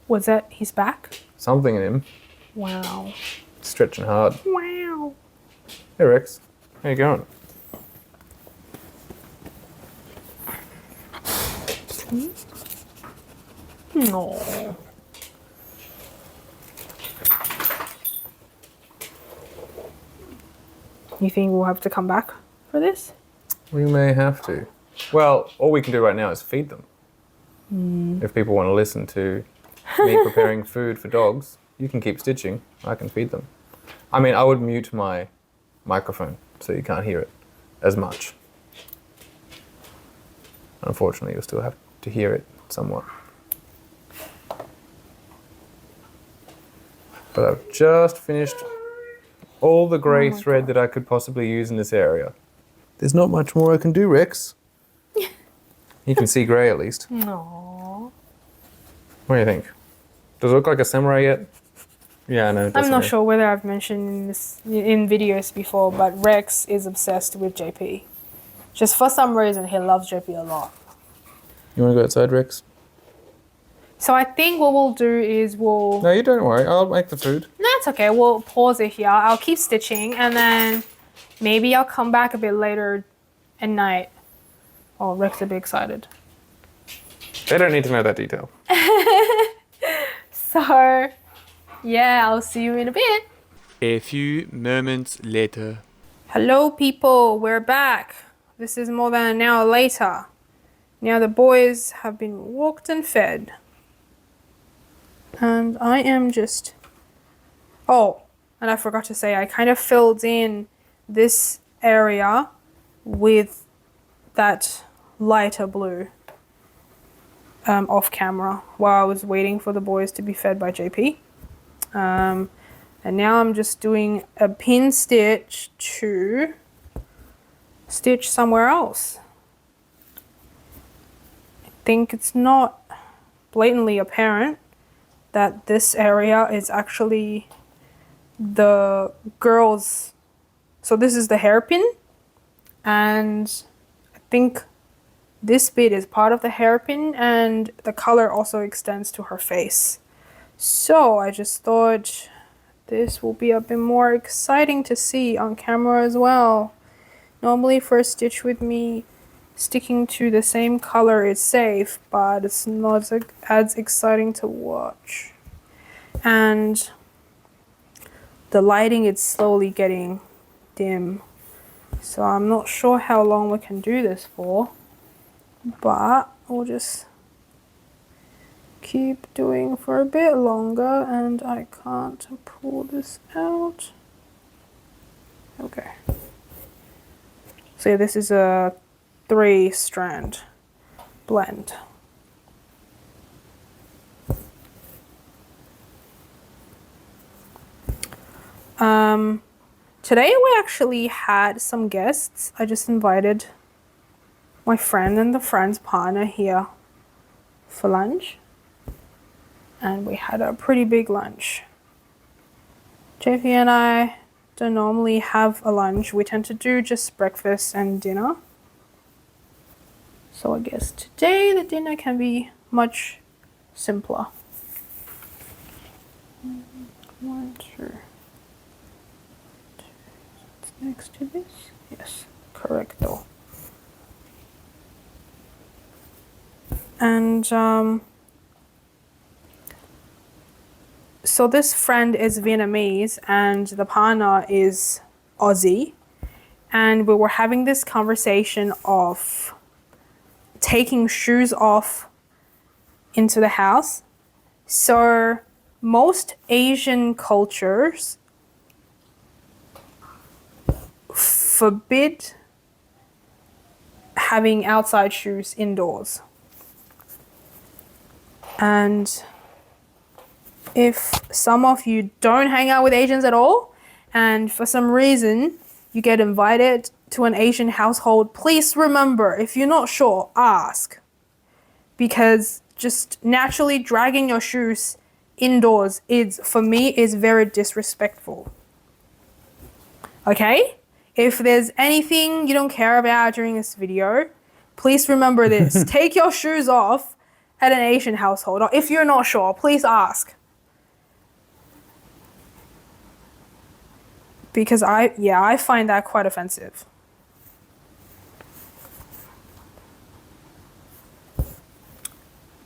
Was that his back? Something in him. Wow. Stretching hard. Wow. Hey Rex. How you going? No. You think we'll have to come back for this? We may have to. Well, all we can do right now is feed them. If people want to listen to me preparing food for dogs, you can keep stitching. I can feed them. I mean, I would mute my microphone so you can't hear it as much. Unfortunately, you'll still have to hear it somewhat. But I've just finished all the grey thread that I could possibly use in this area. There's not much more I can do, Rex. You can see grey at least. No. What do you think? Does it look like a samurai yet? Yeah, no. I'm not sure whether I've mentioned in videos before, but Rex is obsessed with JP. Just for some reason, he loves JP a lot. You want to go outside, Rex? So I think what we'll do is we'll... No, you don't worry. I'll make the food. No, it's okay. We'll pause it here. I'll keep stitching, and then maybe I'll come back a bit later at night. Oh, Rex will be excited. They don't need to know that detail. So, yeah, I'll see you in a bit. A few moments later. Hello, people. We're back. This is more than an hour later. Now the boys have been walked and fed. And I am just... Oh, and I forgot to say, I kind of filled in this area with that lighter blue off camera while I was waiting for the boys to be fed by JP. And now I'm just doing a pin stitch to stitch somewhere else. I think it's not blatantly apparent that this area is actually the girls. So this is the hairpin, and I think this bit is part of the hairpin, and the color also extends to her face. So I just thought this will be a bit more exciting to see on camera as well. Normally for a stitch with me, sticking to the same color is safe, but it's not as exciting to watch. And the lighting is slowly getting dim, so I'm not sure how long we can do this for, but we'll just keep doing for a bit longer. And I can't pull this out. Okay. So this is a 3-strand blend. Today we actually had some guests. I just invited my friend and the friend's partner here for lunch. And we had a pretty big lunch. JP and I don't normally have a lunch. We tend to do just breakfast and dinner. So I guess today the dinner can be much simpler. 1, 2. It's next to this? Yes, correcto. And so this friend is Vietnamese and the partner is Aussie. And we were having this conversation of taking shoes off into the house. So most Asian cultures forbid having outside shoes indoors. And if some of you don't hang out with Asians at all, and for some reason you get invited to an Asian household, please remember, if you're not sure, ask. Because just naturally dragging your shoes indoors for me, is very disrespectful. Okay? If there's anything you don't care about during this video, please remember this. Take your shoes off at an Asian household, or if you're not sure, please ask. Because I find that quite offensive.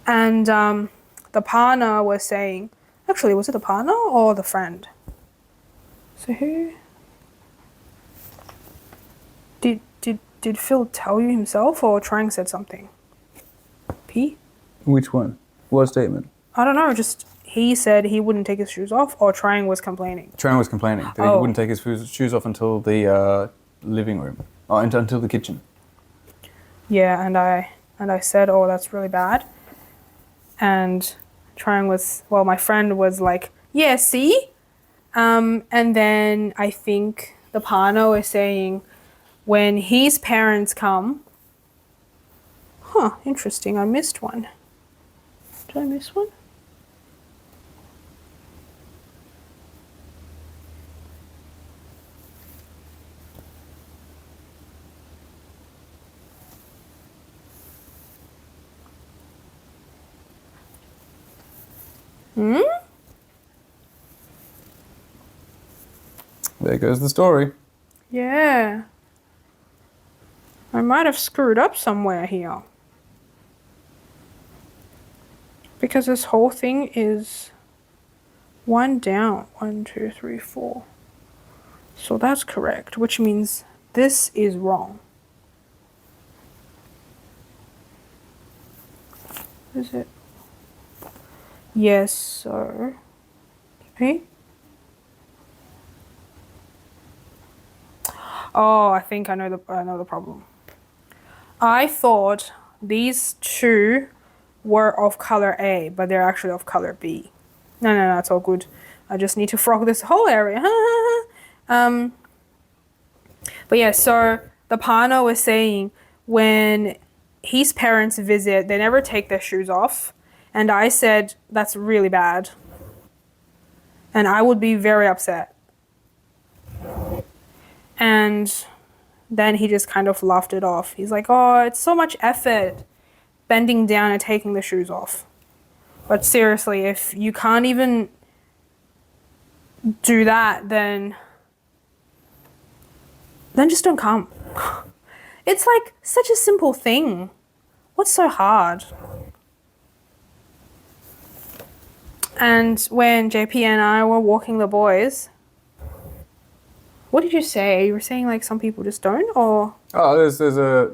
And the partner was saying, actually, was it the partner or the friend? So who? Did Phil tell you himself, or Trang said something? P? Which one? What statement? I don't know, just he said he wouldn't take his shoes off, or Trang was complaining. Trang was complaining that he wouldn't take his shoes off until the living room, or until the kitchen. Yeah, and I said, oh, that's really bad. And Trang was, well, my friend was like, yeah, see? And then I think the partner was saying, when his parents come, interesting, I missed one. Did I miss one? There goes the story. Yeah. I might have screwed up somewhere here. Because this whole thing is 1 down. 1, 2, 3, 4. So that's correct, which means this is wrong. Is it? Yes, so. Hey? Oh, I think I know the problem. I thought these two were of color A, but they're actually of color B. No, it's all good. I just need to frog this whole area. But yeah, so the partner was saying when his parents visit, they never take their shoes off. And I said, that's really bad. And I would be very upset. And then he just kind of laughed it off. He's like, oh, it's so much effort bending down and taking the shoes off. But seriously, if you can't even do that, then just don't come. It's like such a simple thing. What's so hard? And when JP and I were walking the boys, what did you say? You were saying like some people just don't, or? Oh, there's a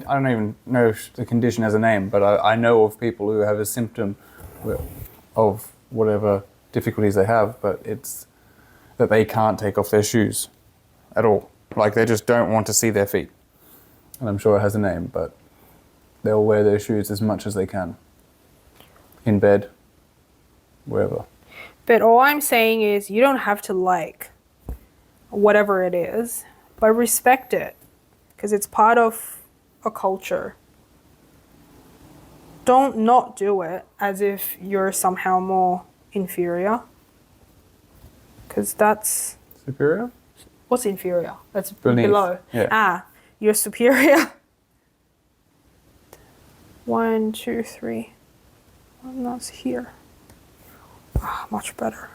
I don't even know if the condition has a name, but I know of people who have a symptom of whatever difficulties they have, but it's that they can't take off their shoes. at all. Like, they just don't want to see their feet. And I'm sure it has a name, but they'll wear their shoes as much as they can. In bed, wherever. But all I'm saying is you don't have to like whatever it is, but respect it because it's part of a culture. Don't not do it as if you're somehow more inferior. Because that's... Superior? What's inferior? That's Beneath. below. Yeah. Ah, you're superior. 1, 2, 3. And that's here. Ah, much better.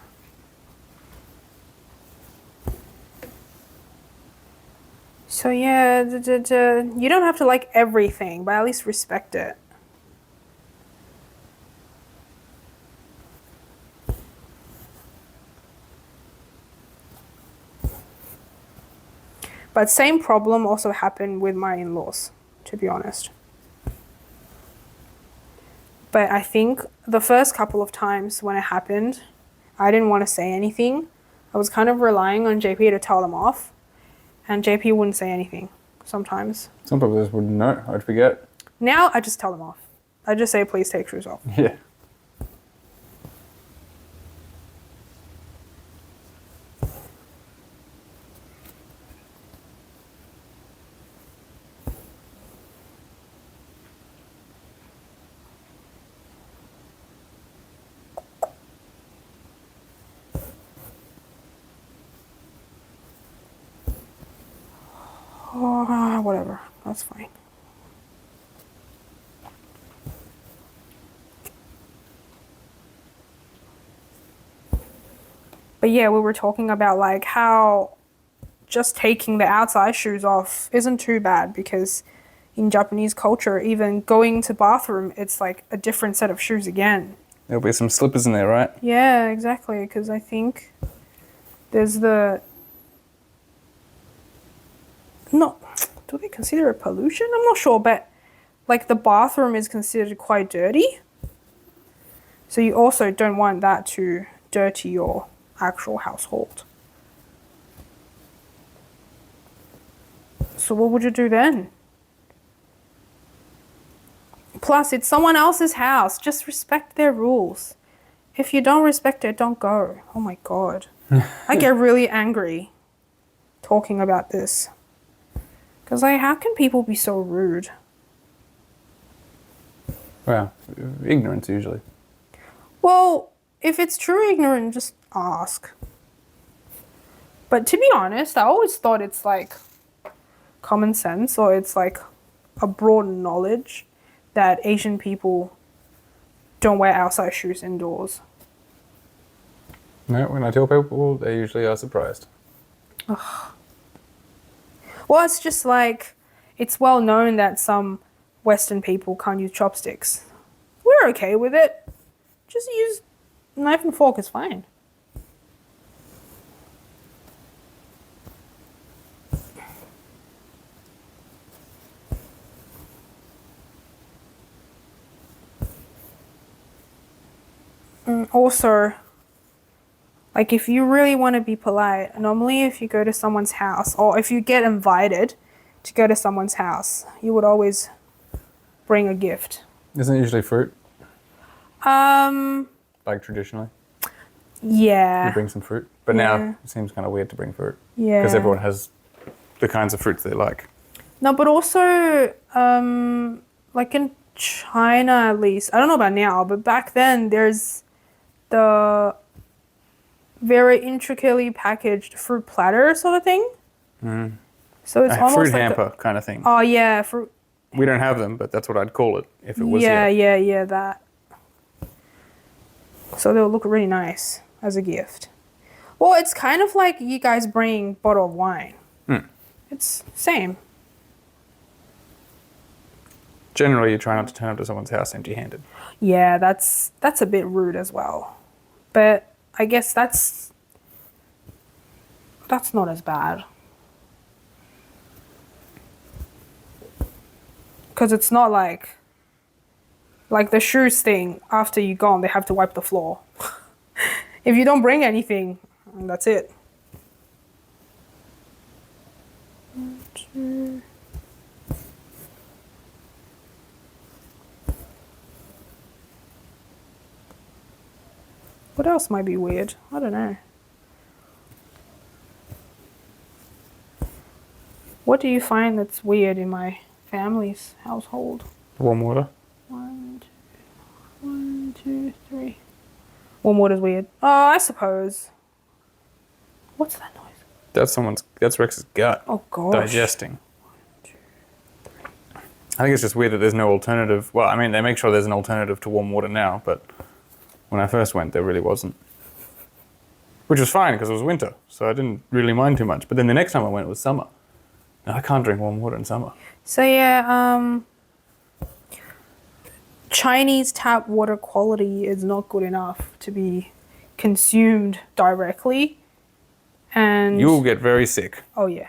So yeah, you don't have to like everything, but at least respect it. But same problem also happened with my in-laws, to be honest. But I think the first couple of times when it happened, I didn't want to say anything. I was kind of relying on JP to tell them off. And JP wouldn't say anything sometimes. Some people just wouldn't know. I'd forget. Now I just tell them off. I just say, please take shoes off. Yeah. Oh, whatever. That's fine. But yeah, we were talking about like how just taking the outside shoes off isn't too bad because in Japanese culture, even going to bathroom, it's like a different set of shoes again. There'll be some slippers in there, right? Yeah, exactly. Because I think there's the... No, do they consider it pollution? I'm not sure, but like the bathroom is considered quite dirty. So you also don't want that to dirty your actual household. So what would you do then? Plus, it's someone else's house. Just respect their rules. If you don't respect it, don't go. Oh my God. I get really angry talking about this. Because like, how can people be so rude? Well, ignorance usually. Well, if it's true ignorance, just ask. But to be honest, I always thought it's like common sense or it's like a broad knowledge that Asian people don't wear outside shoes indoors. No, when I tell people, they usually are surprised. Ugh. Well, it's just like, it's well known that some Western people can't use chopsticks. We're okay with it. Just use knife and fork, it's fine. Also, like if you really want to be polite, normally if you go to someone's house or if you get invited to go to someone's house, you would always bring a gift. Isn't it usually fruit? Like traditionally? Yeah. You bring some fruit. But Yeah. now it seems kind of weird to bring fruit. Yeah. Because everyone has the kinds of fruits they like. No, but also, like in China at least, I don't know about now, but back then there's the very intricately packaged fruit platter sort of thing. Mm. So it's A almost fruit like hamper kind of thing. Oh yeah, fruit. We don't have them, but that's what I'd call it if it was Yeah, here. yeah, that. So they'll look really nice as a gift. Well, it's kind of like you guys bring bottle of wine. Mm. It's same. Generally, you try not to turn up to someone's house empty-handed. Yeah, that's a bit rude as well. But I guess that's not as bad. Because it's not like the shoes thing, after you're gone, they have to wipe the floor. If you don't bring anything, that's it. 2. What else might be weird? I don't know. What do you find that's weird in my family's household? Warm water. 1, 2, 3. Warm water's weird. Oh, I suppose. What's that noise? That's Rex's gut. Oh gosh. Digesting. I think it's just weird that there's no alternative. Well, I mean, they make sure there's an alternative to warm water now, but when I first went, there really wasn't. Which was fine because it was winter, so I didn't really mind too much. But then the next time I went, it was summer. And I can't drink warm water in summer. So yeah, Chinese tap water quality is not good enough to be consumed directly. And You'll get very sick. oh yeah.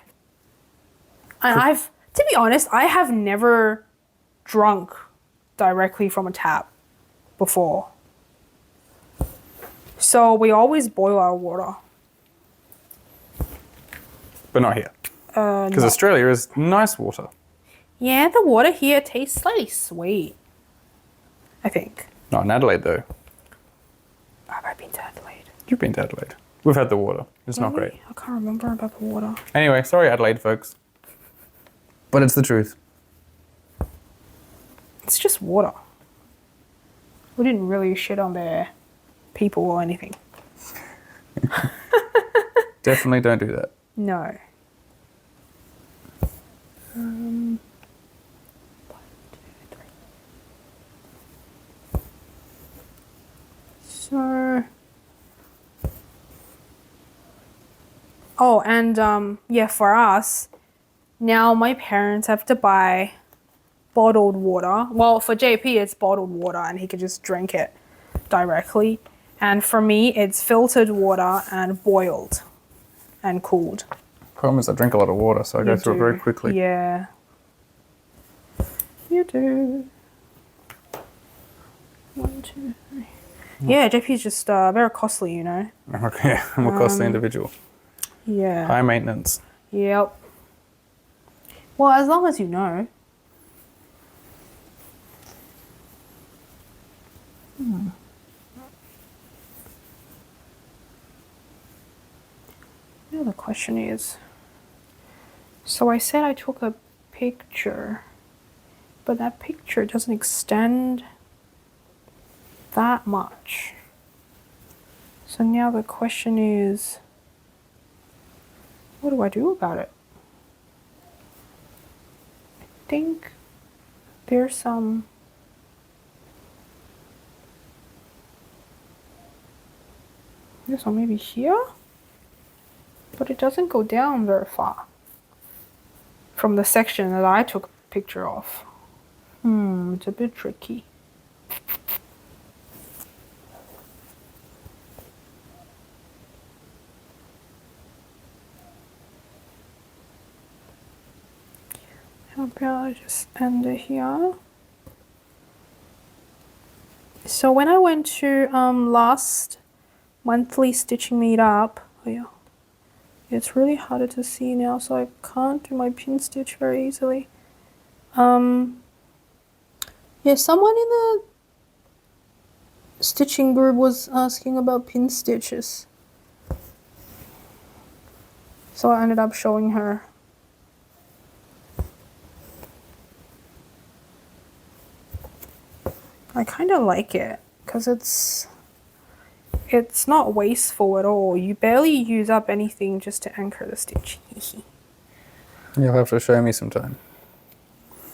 And to be honest, I have never drunk directly from a tap before. So we always boil our water. But not here. Because No. Australia is nice water. Yeah, the water here tastes slightly sweet. I think. Not in Adelaide, though. Have I been to Adelaide? You've been to Adelaide. We've had the water. It's not great. I can't remember about the water. Anyway, sorry, Adelaide, folks. But it's the truth. It's just water. We didn't really shit on their people or anything. Definitely don't do that. No. 1, 2, 3. So. Oh, and yeah, for us, now my parents have to buy bottled water. Well, for JP, it's bottled water and he can just drink it directly. And for me, it's filtered water and boiled and cooled. Problem is I drink a lot of water, so I go through it very quickly. Yeah. You do. 1, 2, 3. Yeah, JP's just very costly, you know. Okay, I'm a costly individual. Yeah. High maintenance. Yep. Well, as long as you know. Now the question is, so I said I took a picture, but that picture doesn't extend that much. So now the question is, what do I do about it? I think there's some maybe here, but it doesn't go down very far from the section that I took a picture of. It's a bit tricky. How about I just end it here? So when I went to last monthly stitching meetup, oh yeah, it's really harder to see now, so I can't do my pin stitch very easily. Yeah, someone in the stitching group was asking about pin stitches, so I ended up showing her. I kind of like it because it's not wasteful at all. You barely use up anything just to anchor the stitch. You'll have to show me sometime.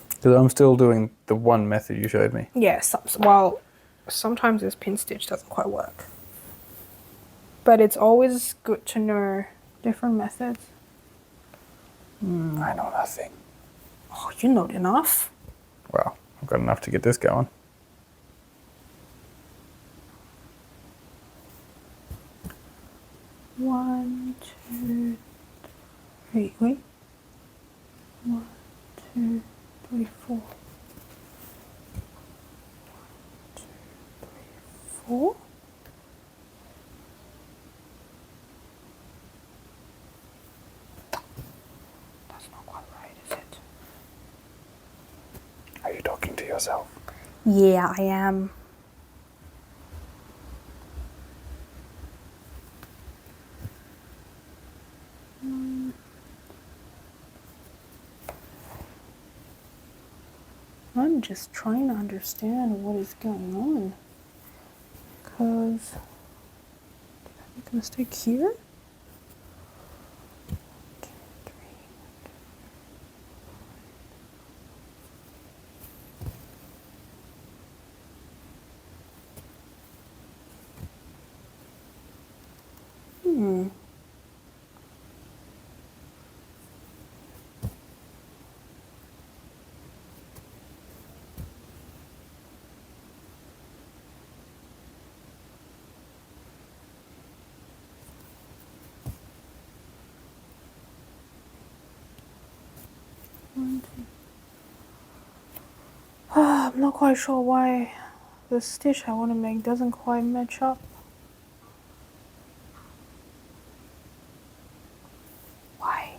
Because I'm still doing the one method you showed me. Yes, well, sometimes this pin stitch doesn't quite work. But it's always good to know different methods. I know nothing. Oh, you know enough. Well, I've got enough to get this going. One, two, three, wait. 1, 2, 3, 4. 1, 2, 3, 4. That's not quite right. yourself. Yeah, I am. I'm just trying to understand what is going on. Because, did I make a mistake here? 2, 3. I'm not quite sure why the stitch I want to make doesn't quite match up. Why?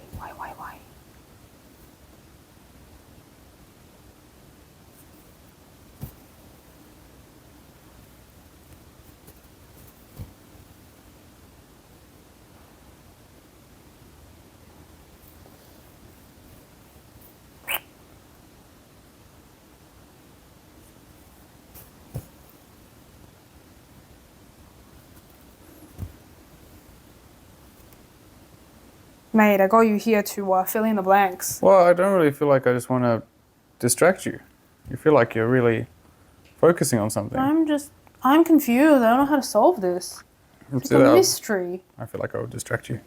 Mate, I got you here to fill in the blanks. Well, I don't really feel like I just want to distract you. You feel like you're really focusing on something. I'm confused. I don't know how to solve this. It's like a mystery. I feel like I would distract you.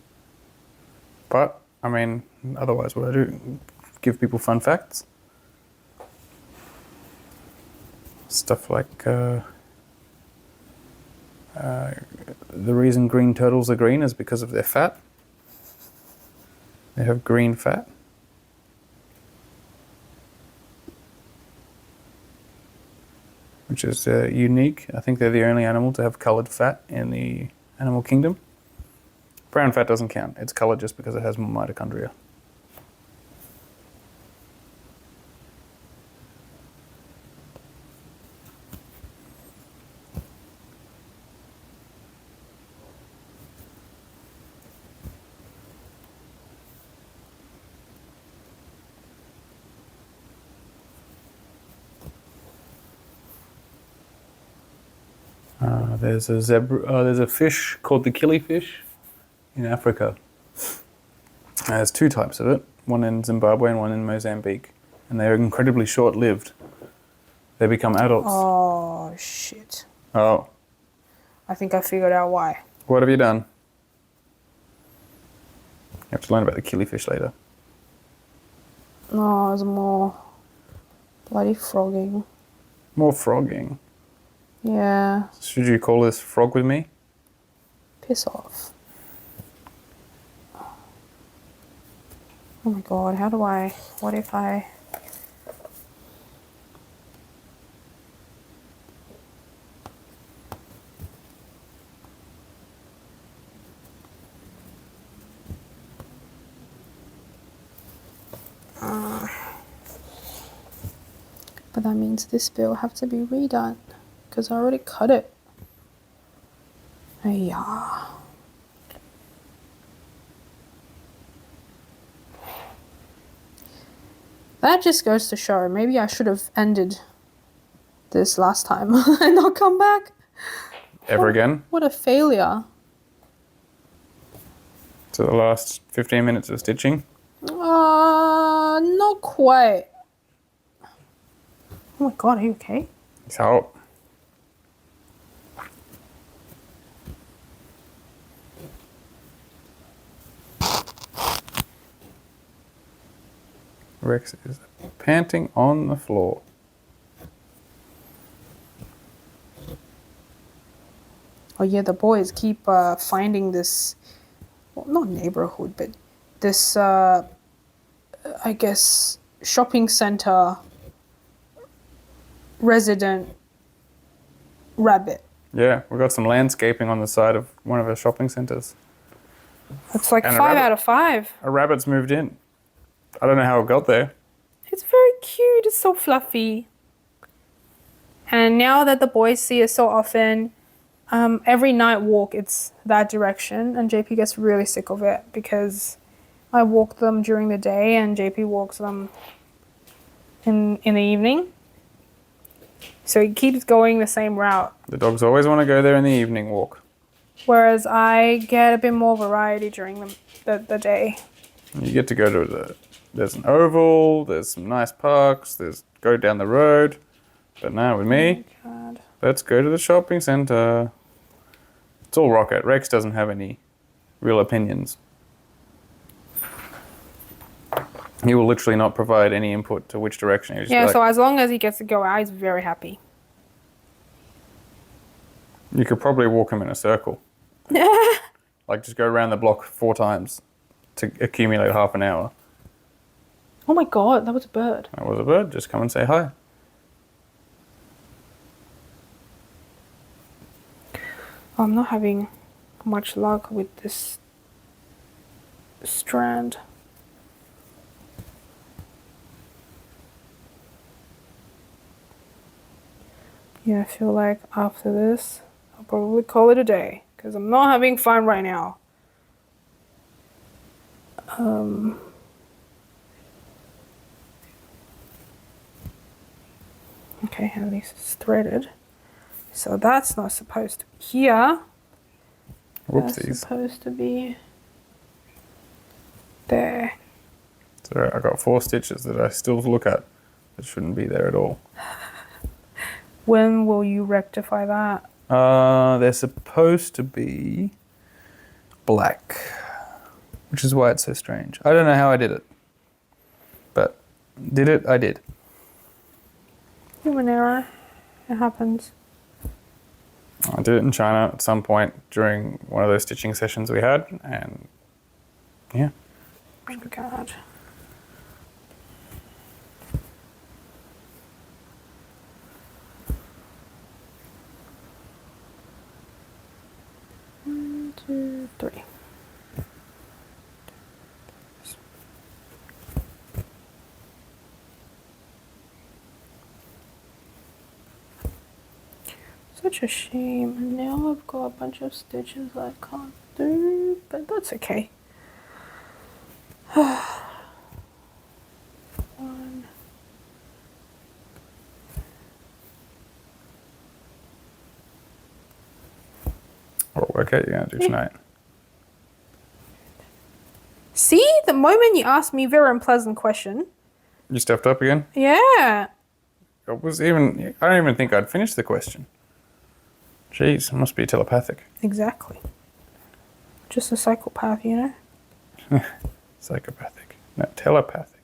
But, I mean, otherwise what I do, give people fun facts. Stuff like the reason green turtles are green is because of their fat. They have green fat. Which is unique. I think they're the only animal to have coloured fat in the animal kingdom. Brown fat doesn't count. It's coloured just because it has more mitochondria. There's a zebra. There's a fish called the killifish in Africa. There's 2 types of it. One in Zimbabwe and one in Mozambique, and they're incredibly short-lived. They become adults. Oh shit! Oh. I think I figured out why. What have you done? You have to learn about the killifish later. No, it's more bloody frogging. More frogging. Yeah. Should you call this frog with me? Piss off. Oh my god, how do I... What if I... But that means this bit will have to be redone. Because I already cut it. Yeah. That just goes to show, maybe I should have ended this last time and not come back. Ever again? What a failure. So the last 15 minutes of stitching? Not quite. Oh my god, are you okay? So. Rex is panting on the floor. Oh yeah, the boys keep finding this, well, not neighborhood, but this, I guess, shopping center resident rabbit. Yeah, we've got some landscaping on the side of one of our shopping centers. It's like And 5 out of 5. A rabbit's moved in. I don't know how it got there. It's very cute. It's so fluffy. And now that the boys see it so often, every night walk, it's that direction. And JP gets really sick of it because I walk them during the day and JP walks them in the evening. So he keeps going the same route. The dogs always want to go there in the evening walk. Whereas I get a bit more variety during the day. You get to go to there's an oval, there's some nice parks, there's go down the road. But now with me, God. let's go to the shopping centre. It's all rocket. Rex doesn't have any real opinions. He will literally not provide any input to which direction. He'll just be like, So as long as he gets to go out, he's very happy. you could probably walk him in a circle. Like just go around the block 4 times to accumulate half an hour. Oh my God, that was a bird. That was a bird. Just come and say hi. I'm not having much luck with this strand. Yeah, I feel like after this, I'll probably call it a day because I'm not having fun right now. Okay, at least it's threaded. So that's not supposed to be here. That's Whoopsies. supposed to be there. So I got 4 stitches that I still look at that shouldn't be there at all. When will you rectify that? They're supposed to be black, which is why it's so strange. I don't know how I did it, but did it, I did. Human error. It happens. I did it in China at some point during one of those stitching sessions we had, and yeah. Oh my God. One, 2, 3. Such a shame. And now I've got a bunch of stitches I can't do, but that's okay. One. What workout you going to do tonight? See, the moment you asked me a very unpleasant question. You stuffed up again? Yeah. I don't even think I'd finished the question. Jeez, it must be telepathic. Exactly. Just a psychopath, you know? Psychopathic. No, telepathic.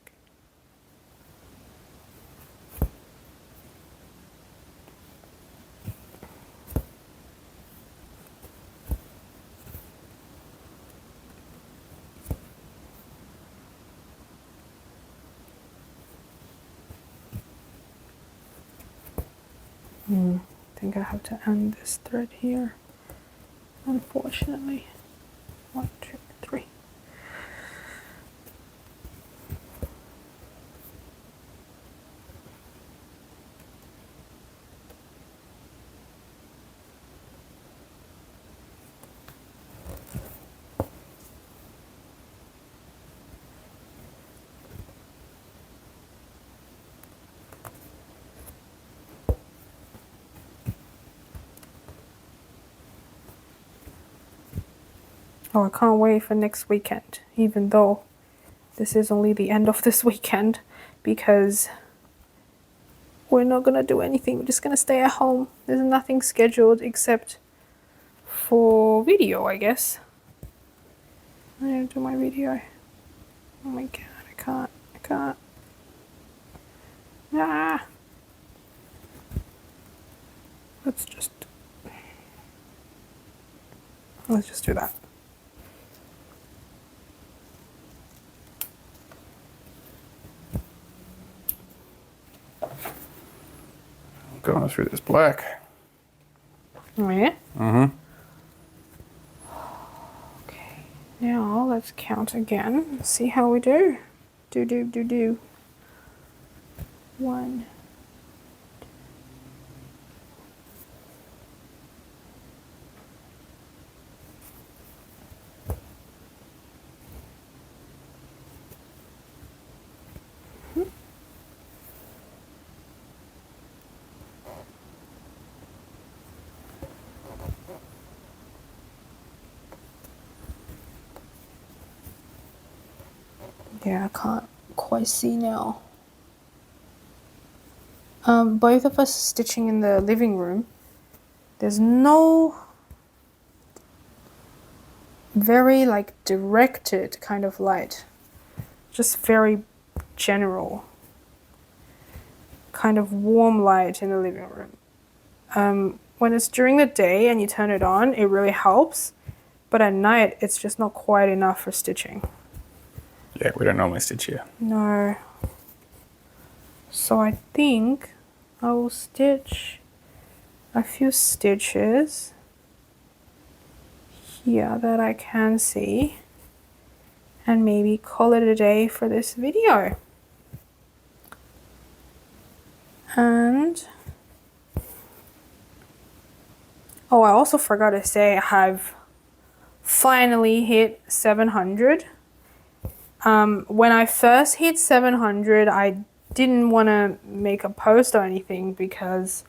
I think I have to end this thread here. Unfortunately. 1, 2, 3. Oh, I can't wait for next weekend, even though this is only the end of this weekend, because we're not going to do anything. We're just going to stay at home. There's nothing scheduled except for video, I guess. I'm going to do my video. Oh my God, I can't. Ah. Let's just do that. Going through this black. Oh yeah? Mm-hmm. Okay, now let's count again. See how we do. Do. 1, Yeah, I can't quite see now. Both of us stitching in the living room. There's no very like directed kind of light, just very general kind of warm light in the living room. When it's during the day and you turn it on, it really helps, but at night it's just not quite enough for stitching. Yeah, we don't normally stitch here. No. So I think I will stitch a few stitches here that I can see and maybe call it a day for this video. And oh, I also forgot to say I've finally hit 700. When I first hit 700, I didn't want to make a post or anything because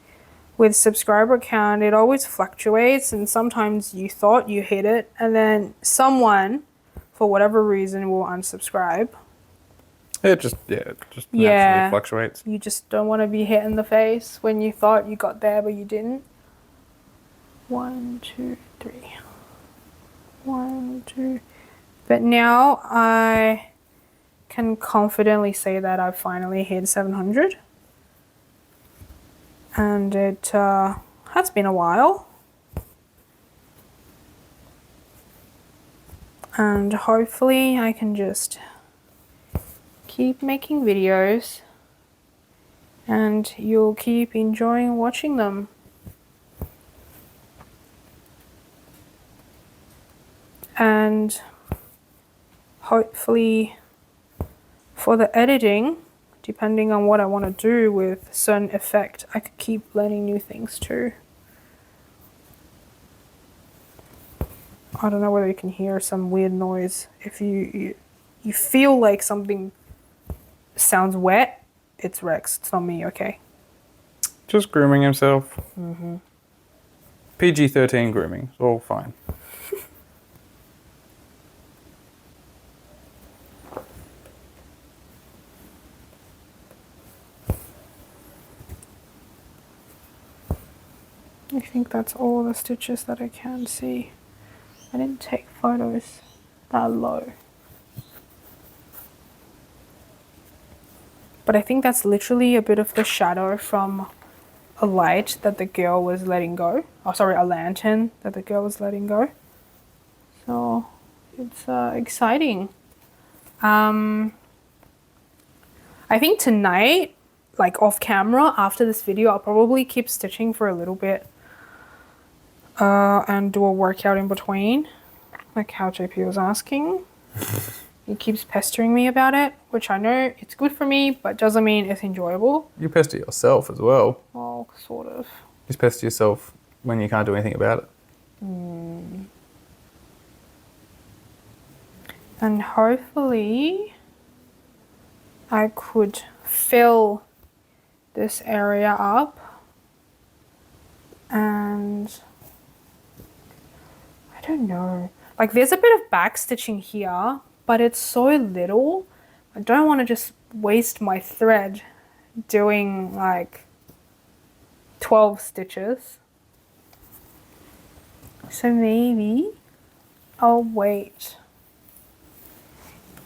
with subscriber count, it always fluctuates, and sometimes you thought you hit it and then someone, for whatever reason, will unsubscribe. It just naturally fluctuates. You just don't want to be hit in the face when you thought you got there but you didn't. 1, 2, 3. 1, 2. But now I can confidently say that I've finally hit 700. And it has been a while. And hopefully I can just keep making videos and you'll keep enjoying watching them. And hopefully for the editing, depending on what I want to do with certain effect, I could keep learning new things too. I don't know whether you can hear some weird noise. If you feel like something sounds wet, it's Rex, it's not me, okay? Just grooming himself. PG-13 grooming, it's all fine. I think that's all the stitches that I can see. I didn't take photos that low. But I think that's literally a bit of the shadow from a light that the girl was letting go. Oh, sorry, a lantern that the girl was letting go. So it's exciting. I think tonight, like off camera, after this video, I'll probably keep stitching for a little bit. And do a workout in between, like how JP was asking. He keeps pestering me about it, which I know it's good for me, but doesn't mean it's enjoyable. You pester yourself as well. Oh, sort of. You just pester yourself when you can't do anything about it. And hopefully I could fill this area up and I don't know. Like there's a bit of back stitching here, but it's so little. I don't want to just waste my thread doing like 12 stitches. So maybe I'll wait.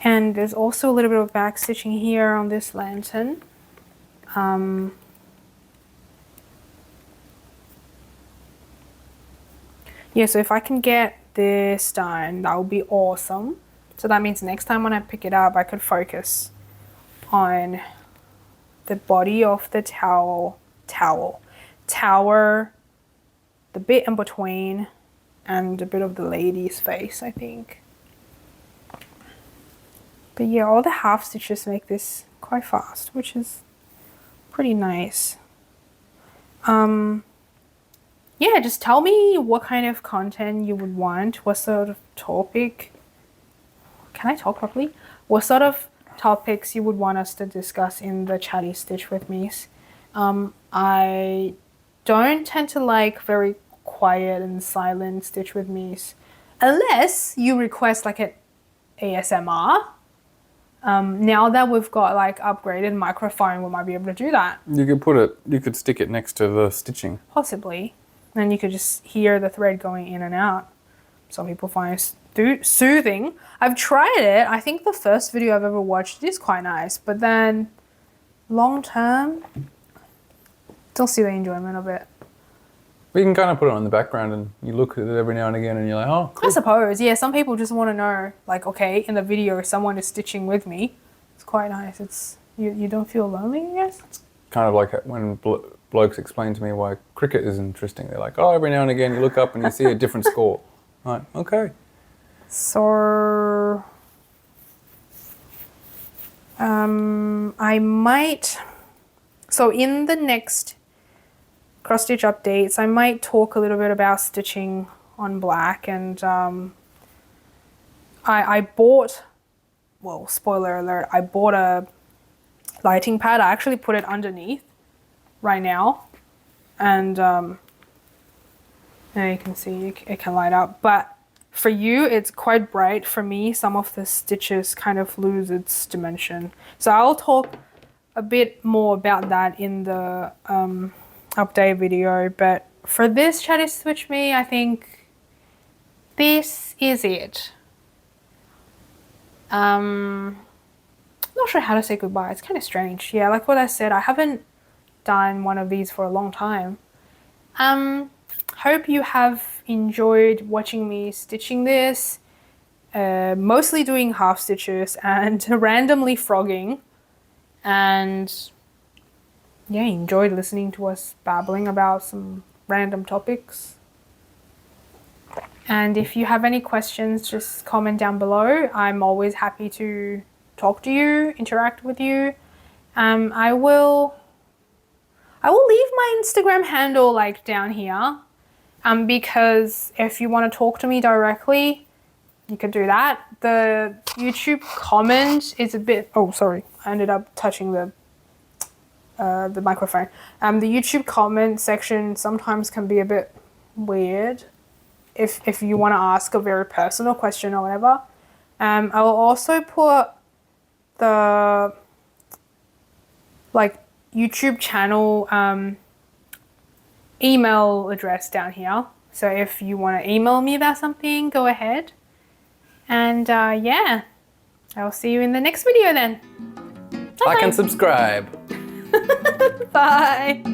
And there's also a little bit of back stitching here on this lantern. Yeah, so if I can get this done, that would be awesome. So that means next time when I pick it up, I could focus on the body of the tower, the bit in between, and a bit of the lady's face, I think. But yeah, all the half stitches make this quite fast, which is pretty nice. Yeah, just tell me what kind of content you would want, what sort of topic. Can I talk properly? What sort of topics you would want us to discuss in the Chatty Stitch with Me's. I don't tend to like very quiet and silent Stitch with Me's, unless you request like an ASMR. Now that we've got like upgraded microphone, we might be able to do that. You could stick it next to the stitching. Possibly. Then you could just hear the thread going in and out. Some people find it soothing. I've tried it. I think the first video I've ever watched is quite nice, but then long term, don't see the enjoyment of it. But you can kind of put it on the background and you look at it every now and again and you're like, oh, cool. I suppose, yeah, some people just want to know, like, okay, in the video someone is stitching with me. It's quite nice. It's you don't feel lonely, I guess? It's kind of like when blokes explain to me why cricket is interesting. They're like, oh, every now and again you look up and you see a different score. I'm like, okay. So I might, so in the next cross stitch updates, I might talk a little bit about stitching on black, and I bought, well, spoiler alert, I bought a lighting pad. I actually put it underneath right now, and now you can see it can light up, but for you it's quite bright. For me, some of the stitches kind of lose its dimension, so I'll talk a bit more about that in the update video. But for this Chatty Switch Me, I think this is it. Not sure how to say goodbye. It's kind of strange. Yeah, like what I said, I haven't done one of these for a long time. Hope you have enjoyed watching me stitching this, mostly doing half stitches and randomly frogging, and yeah, enjoyed listening to us babbling about some random topics. And if you have any questions, just comment down below. I'm always happy to talk to you, interact with you. I will leave my Instagram handle like down here, because if you want to talk to me directly, you could do that. The YouTube comment is a bit, oh sorry, I ended up touching the microphone. The YouTube comment section sometimes can be a bit weird if you want to ask a very personal question or whatever. I will also put the like YouTube channel email address down here, so if you want to email me about something, go ahead. And yeah, I'll see you in the next video then. Like and subscribe. Bye.